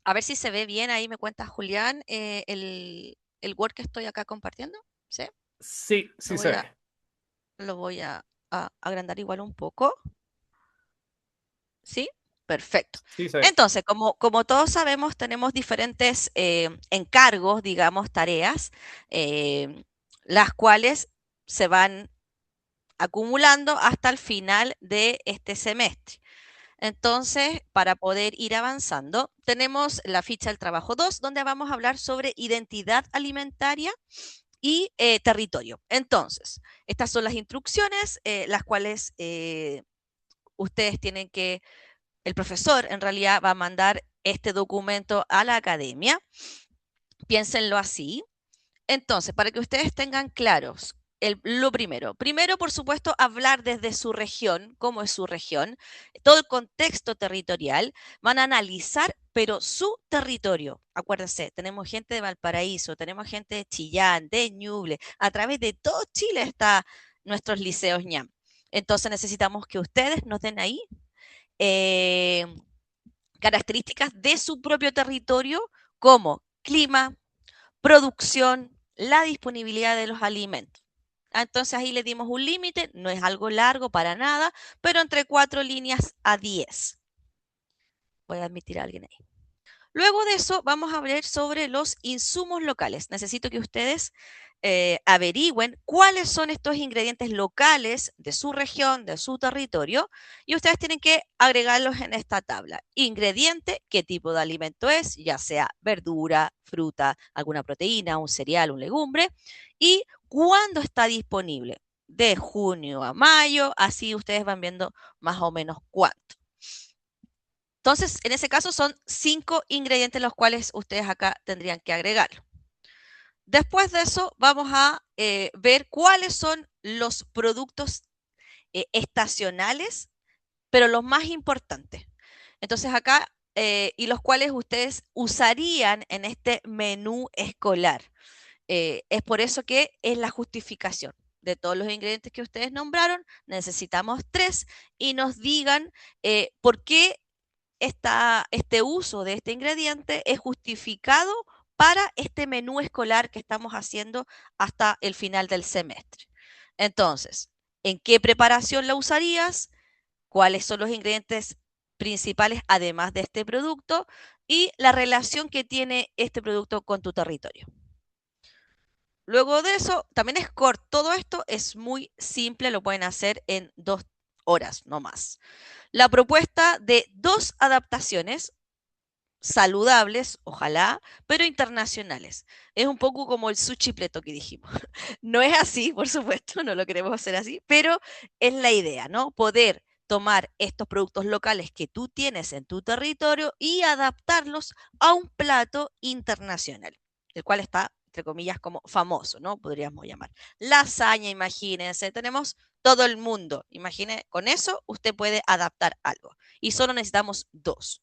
S2: a ver si se ve bien ahí, me cuenta Julián, el Word que estoy acá compartiendo. ¿Sí?
S1: Sí,
S2: Lo
S1: sí se
S2: voy a,
S1: ve.
S2: lo voy a agrandar igual un poco. ¿Sí? Perfecto.
S1: Sí se ve.
S2: Entonces, como todos sabemos, tenemos diferentes encargos, digamos, tareas, las cuales se van acumulando hasta el final de este semestre. Entonces, para poder ir avanzando, tenemos la ficha del trabajo 2, donde vamos a hablar sobre identidad alimentaria y territorio. Entonces, estas son las instrucciones, las cuales ustedes tienen que, el profesor en realidad va a mandar este documento a la academia. Piénsenlo así. Entonces, para que ustedes tengan claros lo primero, por supuesto, hablar desde su región, cómo es su región, todo el contexto territorial, van a analizar, pero su territorio. Acuérdense, tenemos gente de Valparaíso, tenemos gente de Chillán, de Ñuble, a través de todo Chile está nuestros liceos ñam. Entonces necesitamos que ustedes nos den ahí eh, características de su propio territorio, como clima, producción, la disponibilidad de los alimentos. Entonces ahí le dimos un límite, no es algo largo para nada, pero entre 4 líneas a 10. Voy a admitir a alguien ahí. Luego de eso vamos a hablar sobre los insumos locales. Necesito que ustedes averigüen cuáles son estos ingredientes locales de su región, de su territorio, y ustedes tienen que agregarlos en esta tabla. Ingrediente, qué tipo de alimento es, ya sea verdura, fruta, alguna proteína, un cereal, un legumbre, y cuándo está disponible. De junio a mayo, así ustedes van viendo más o menos cuánto. Entonces, en ese caso son 5 ingredientes los cuales ustedes acá tendrían que agregarlo. Después de eso, vamos a ver cuáles son los productos estacionales, pero los más importantes. Entonces acá, y los cuales ustedes usarían en este menú escolar. Es por eso que es la justificación. De todos los ingredientes que ustedes nombraron, necesitamos 3 y nos digan por qué este uso de este ingrediente es justificado para este menú escolar que estamos haciendo hasta el final del semestre. Entonces, ¿en qué preparación la usarías? ¿Cuáles son los ingredientes principales además de este producto? Y la relación que tiene este producto con tu territorio. Luego de eso, también es corto. Todo esto es muy simple, lo pueden hacer en 2 horas, no más. La propuesta de 2 adaptaciones saludables, ojalá, pero internacionales. Es un poco como el sushi pleto que dijimos. No es así, por supuesto, no lo queremos hacer así, pero es la idea, ¿no? Poder tomar estos productos locales que tú tienes en tu territorio y adaptarlos a un plato internacional, el cual está, entre comillas, como famoso, ¿no? Podríamos llamar. Lasaña, imagínense, tenemos todo el mundo. Imagine, con eso usted puede adaptar algo. Y solo necesitamos 2.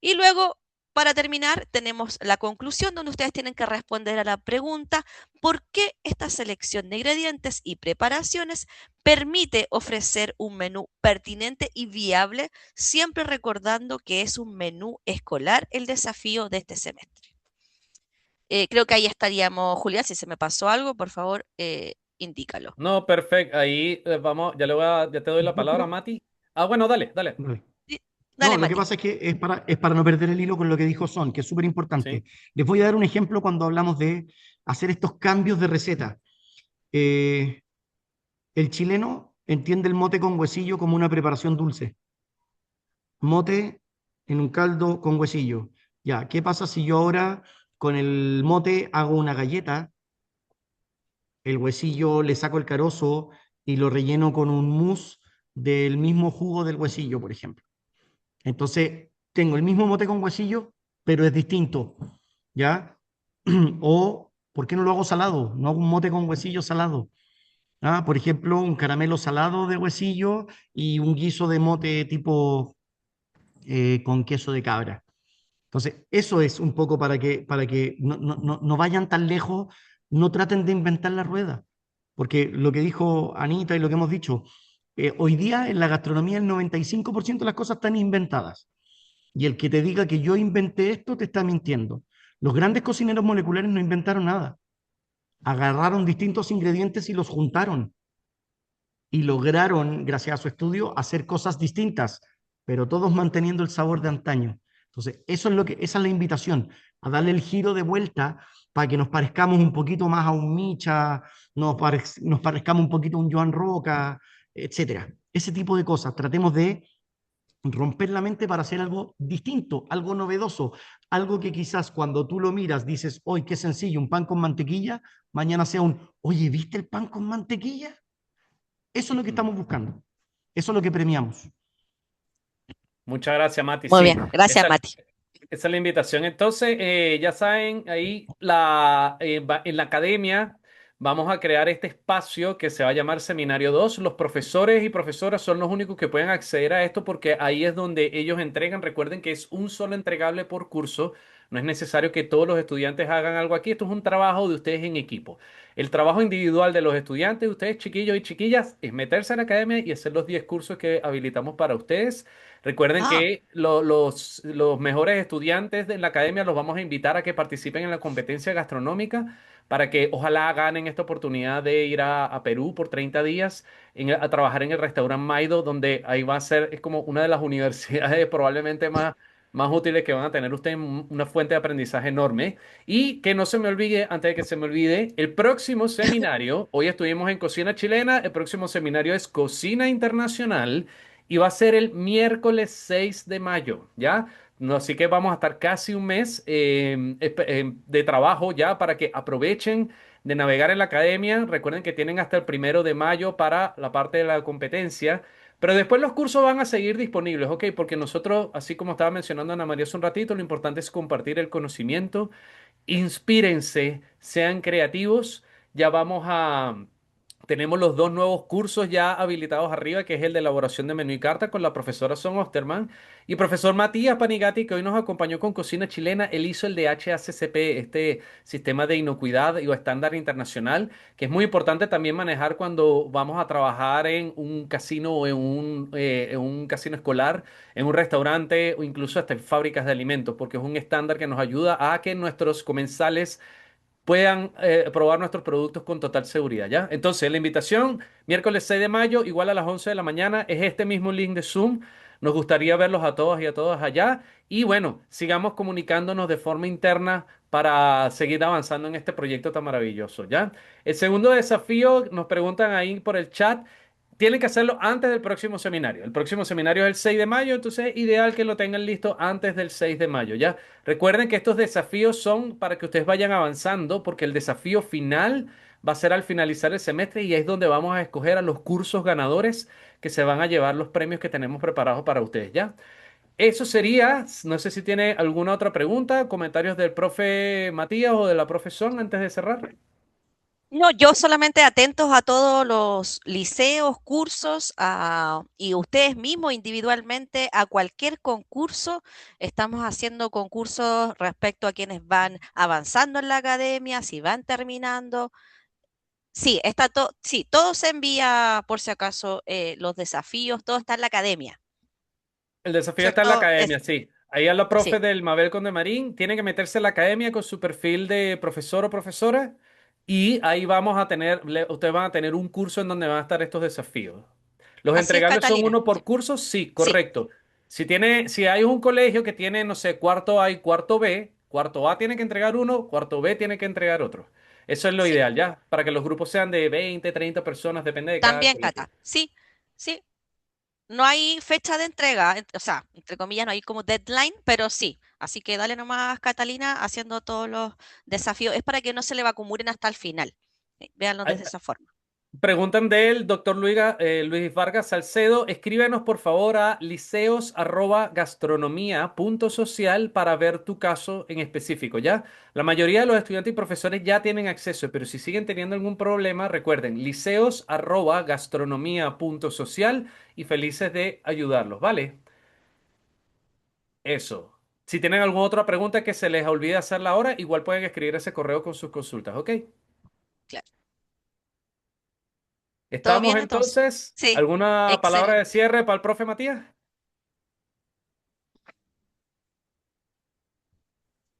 S2: Y luego, para terminar, tenemos la conclusión donde ustedes tienen que responder a la pregunta: ¿por qué esta selección de ingredientes y preparaciones permite ofrecer un menú pertinente y viable, siempre recordando que es un menú escolar el desafío de este semestre? Creo que ahí estaríamos, Julián. Si se me pasó algo, por favor, indícalo.
S1: No, perfecto. Ahí vamos, ya te doy la palabra, Mati. Ah, bueno, dale, dale.
S3: Dale.
S2: Sí, dale,
S3: No, lo que
S2: Mati.
S3: pasa es que es para no perder el hilo con lo que dijo Son, que es súper
S1: Sí.
S3: importante. Les voy a dar un ejemplo cuando hablamos de hacer estos cambios de receta. Eh, el chileno entiende el mote con huesillo como una preparación dulce. Mote en un caldo con huesillo. Ya, ¿qué pasa si yo ahora con el mote hago una galleta, el huesillo le saco el carozo y lo relleno con un mousse del mismo jugo del huesillo, por ejemplo? Entonces, tengo el mismo mote con huesillo, pero es distinto, ¿ya? O, ¿por qué no lo hago salado? No hago un mote con huesillo salado. Ah, por ejemplo, un caramelo salado de huesillo y un guiso de mote tipo con queso de cabra. Entonces, eso es un poco para que no vayan tan lejos, no traten de inventar la rueda, porque lo que dijo Anita y lo que hemos dicho, hoy día en la gastronomía el 95% de las cosas están inventadas. Y el que te diga que yo inventé esto te está mintiendo. Los grandes cocineros moleculares no inventaron nada. Agarraron distintos ingredientes y los juntaron y lograron, gracias a su estudio, hacer cosas distintas, pero todos manteniendo el sabor de antaño. Entonces, esa es la invitación, a darle el giro de vuelta para que nos parezcamos un poquito más a un Micha, nos parezcamos un poquito a un Joan Roca, etcétera. Ese tipo de cosas. Tratemos de romper la mente para hacer algo distinto, algo novedoso, algo que quizás cuando tú lo miras dices, hoy qué sencillo, un pan con mantequilla, mañana sea oye, ¿viste el pan con mantequilla? Eso es lo que
S1: Mm.
S3: estamos buscando. Eso es lo que premiamos.
S1: Muchas gracias, Mati.
S2: Muy
S1: Sí,
S2: bien, gracias,
S1: esa,
S2: Mati.
S1: esa es la invitación. Entonces, ya saben, ahí en la academia vamos a crear este espacio que se va a llamar Seminario 2. Los profesores y profesoras son los únicos que pueden acceder a esto porque ahí es donde ellos entregan. Recuerden que es un solo entregable por curso. No es necesario que todos los estudiantes hagan algo aquí. Esto es un trabajo de ustedes en equipo. El trabajo individual de los estudiantes, ustedes chiquillos y chiquillas, es meterse a la academia y hacer los 10 cursos que habilitamos para ustedes. Recuerden
S2: Ah,
S1: que los mejores estudiantes de la academia los vamos a invitar a que participen en la competencia gastronómica para que ojalá ganen esta oportunidad de ir a Perú por 30 días a trabajar en el restaurante Maido, donde ahí va a ser, es como una de las universidades probablemente más útiles que van a tener ustedes, una fuente de aprendizaje enorme. Y que no se me olvide, antes de que se me olvide, el próximo seminario, hoy estuvimos en cocina chilena, el próximo seminario es cocina internacional y va a ser el miércoles 6 de mayo, ¿ya? No, así que vamos a estar casi un mes de trabajo ya para que aprovechen de navegar en la academia. Recuerden que tienen hasta el 1 de mayo para la parte de la competencia. Pero después los cursos van a seguir disponibles, ¿ok? Porque nosotros, así como estaba mencionando Ana María hace un ratito, lo importante es compartir el conocimiento. Inspírense, sean creativos. Ya vamos a tenemos los dos nuevos cursos ya habilitados arriba, que es el de elaboración de menú y carta con la profesora Son Osterman y profesor Matías Panigati, que hoy nos acompañó con cocina chilena. Él hizo el de HACCP, este sistema de inocuidad y o estándar internacional, que es muy importante también manejar cuando vamos a trabajar en un casino o en un casino escolar, en un restaurante o incluso hasta en fábricas de alimentos, porque es un estándar que nos ayuda a que nuestros comensales puedan probar nuestros productos con total seguridad, ¿ya? Entonces, la invitación, miércoles 6 de mayo, igual a las 11 de la mañana, es este mismo link de Zoom. Nos gustaría verlos a todos y a todas allá. Y bueno, sigamos comunicándonos de forma interna para seguir avanzando en este proyecto tan maravilloso, ¿ya? El segundo desafío, nos preguntan ahí por el chat, tienen que hacerlo antes del próximo seminario. El próximo seminario es el 6 de mayo, entonces es ideal que lo tengan listo antes del 6 de mayo, ¿ya? Recuerden que estos desafíos son para que ustedes vayan avanzando, porque el desafío final va a ser al finalizar el semestre y es donde vamos a escoger a los cursos ganadores que se van a llevar los premios que tenemos preparados para ustedes, ¿ya? Eso sería, no sé si tiene alguna otra pregunta, comentarios del profe Matías o de la profesora antes de cerrar.
S2: No, yo solamente atentos a todos los liceos, cursos, y ustedes mismos individualmente a cualquier concurso. Estamos haciendo concursos respecto a quienes van avanzando en la academia, si van terminando. Sí, sí, todo se envía por si acaso, los desafíos, todo está en la academia,
S1: El desafío está en la
S2: ¿cierto?
S1: academia, sí. Ahí a la profe
S2: Sí,
S1: del Mabel Condemarín tiene que meterse en la academia con su perfil de profesor o profesora y ahí vamos a tener, ustedes van a tener un curso en donde van a estar estos desafíos. ¿Los
S2: así es,
S1: entregables son
S2: Catalina.
S1: uno por curso? Sí,
S2: Sí,
S1: correcto. Si hay un colegio que tiene, no sé, cuarto A y cuarto B, cuarto A tiene que entregar uno, cuarto B tiene que entregar otro. Eso es lo
S2: sí.
S1: ideal, ¿ya? Para que los grupos sean de 20, 30 personas, depende de cada
S2: También,
S1: colegio.
S2: Cata. Sí, sí. No hay fecha de entrega, o sea, entre comillas, no hay como deadline, pero sí. Así que dale nomás, Catalina, haciendo todos los desafíos. Es para que no se le acumulen hasta el final. Véanlo desde esa forma.
S1: Preguntan del doctor Luis Vargas Salcedo. Escríbenos por favor a liceos@gastronomía.social para ver tu caso en específico, ¿ya? La mayoría de los estudiantes y profesores ya tienen acceso, pero si siguen teniendo algún problema, recuerden, liceos@gastronomía.social y felices de ayudarlos, ¿vale? Eso. Si tienen alguna otra pregunta que se les olvide hacerla ahora, igual pueden escribir ese correo con sus consultas, ¿ok?
S2: Claro. ¿Todo
S1: ¿Estamos
S2: bien entonces?
S1: entonces?
S2: Sí,
S1: ¿Alguna palabra de
S2: excelente.
S1: cierre para el profe Matías?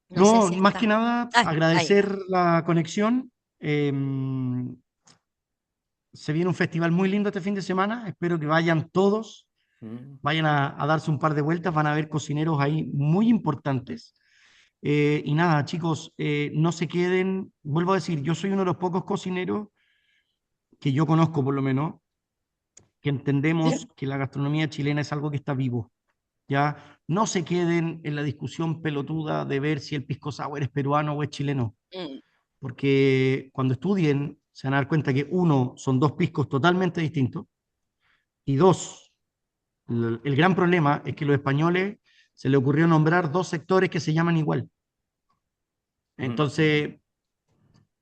S2: No sé
S3: No,
S2: si
S3: más que
S2: está.
S3: nada,
S2: Ah, ahí está.
S3: agradecer la conexión. Se viene un festival muy lindo este fin de semana. Espero que vayan todos,
S1: Mm.
S3: vayan a darse un par de vueltas. Van a haber cocineros ahí muy importantes. Y nada, chicos, no se queden. Vuelvo a decir, yo soy uno de los pocos cocineros que yo conozco, por lo menos, que entendemos que la gastronomía chilena es algo que está vivo. Ya no se queden en la discusión pelotuda de ver si el pisco sour es peruano o es chileno,
S2: Mm,
S3: porque cuando estudien se van a dar cuenta que uno, son dos piscos totalmente distintos, y dos, el gran problema es que a los españoles se les ocurrió nombrar dos sectores que se llaman igual.
S1: Mm.
S3: Entonces,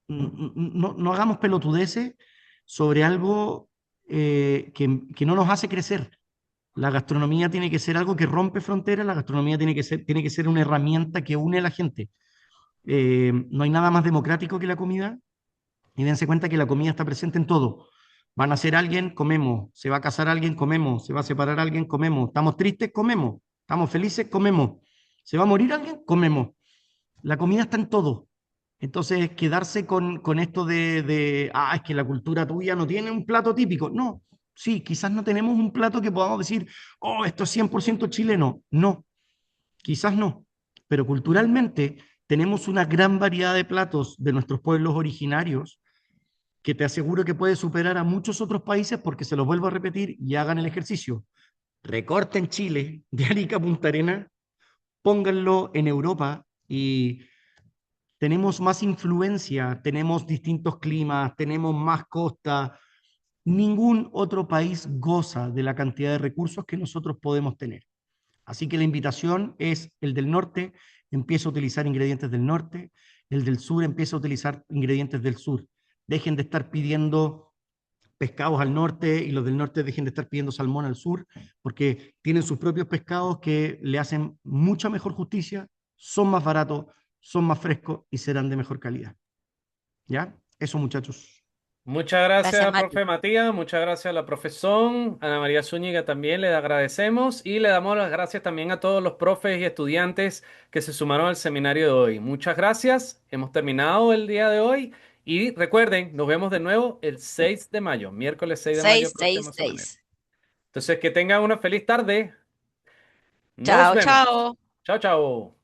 S3: no hagamos pelotudeces sobre algo que no nos hace crecer. La gastronomía tiene que ser algo que rompe fronteras, la gastronomía tiene que ser una herramienta que une a la gente. No hay nada más democrático que la comida y dense cuenta que la comida está presente en todo. Van a ser alguien, comemos. Se va a casar alguien, comemos. Se va a separar alguien, comemos. Estamos tristes, comemos. Estamos felices, comemos. Se va a morir alguien, comemos. La comida está en todo. Entonces, quedarse con esto es que la cultura tuya no tiene un plato típico. No, sí, quizás no tenemos un plato que podamos decir, oh, esto es 100% chileno. No, quizás no. Pero culturalmente tenemos una gran variedad de platos de nuestros pueblos originarios que te aseguro que puede superar a muchos otros países porque se los vuelvo a repetir y hagan el ejercicio. Recorten Chile de Arica a Punta Arenas, pónganlo en Europa y tenemos más influencia, tenemos distintos climas, tenemos más costa. Ningún otro país goza de la cantidad de recursos que nosotros podemos tener. Así que la invitación es el del norte, empieza a utilizar ingredientes del norte, el del sur empieza a utilizar ingredientes del sur. Dejen de estar pidiendo pescados al norte y los del norte dejen de estar pidiendo salmón al sur, porque tienen sus propios pescados que le hacen mucha mejor justicia, son más baratos, son más frescos y serán de mejor calidad. ¿Ya? Eso, muchachos.
S1: Muchas
S2: Gracias,
S1: gracias,
S2: Mati.
S1: profe Matías. Muchas gracias a la profesora Ana María Zúñiga también le agradecemos y le damos las gracias también a todos los profes y estudiantes que se sumaron al seminario de hoy. Muchas gracias. Hemos terminado el día de hoy y recuerden, nos vemos de nuevo el 6 de mayo, miércoles 6 de mayo, próximo seminario.
S2: 666.
S1: Entonces, que tengan una feliz tarde. Nos
S2: Chao,
S1: vemos.
S2: chao.
S1: Chao, chao.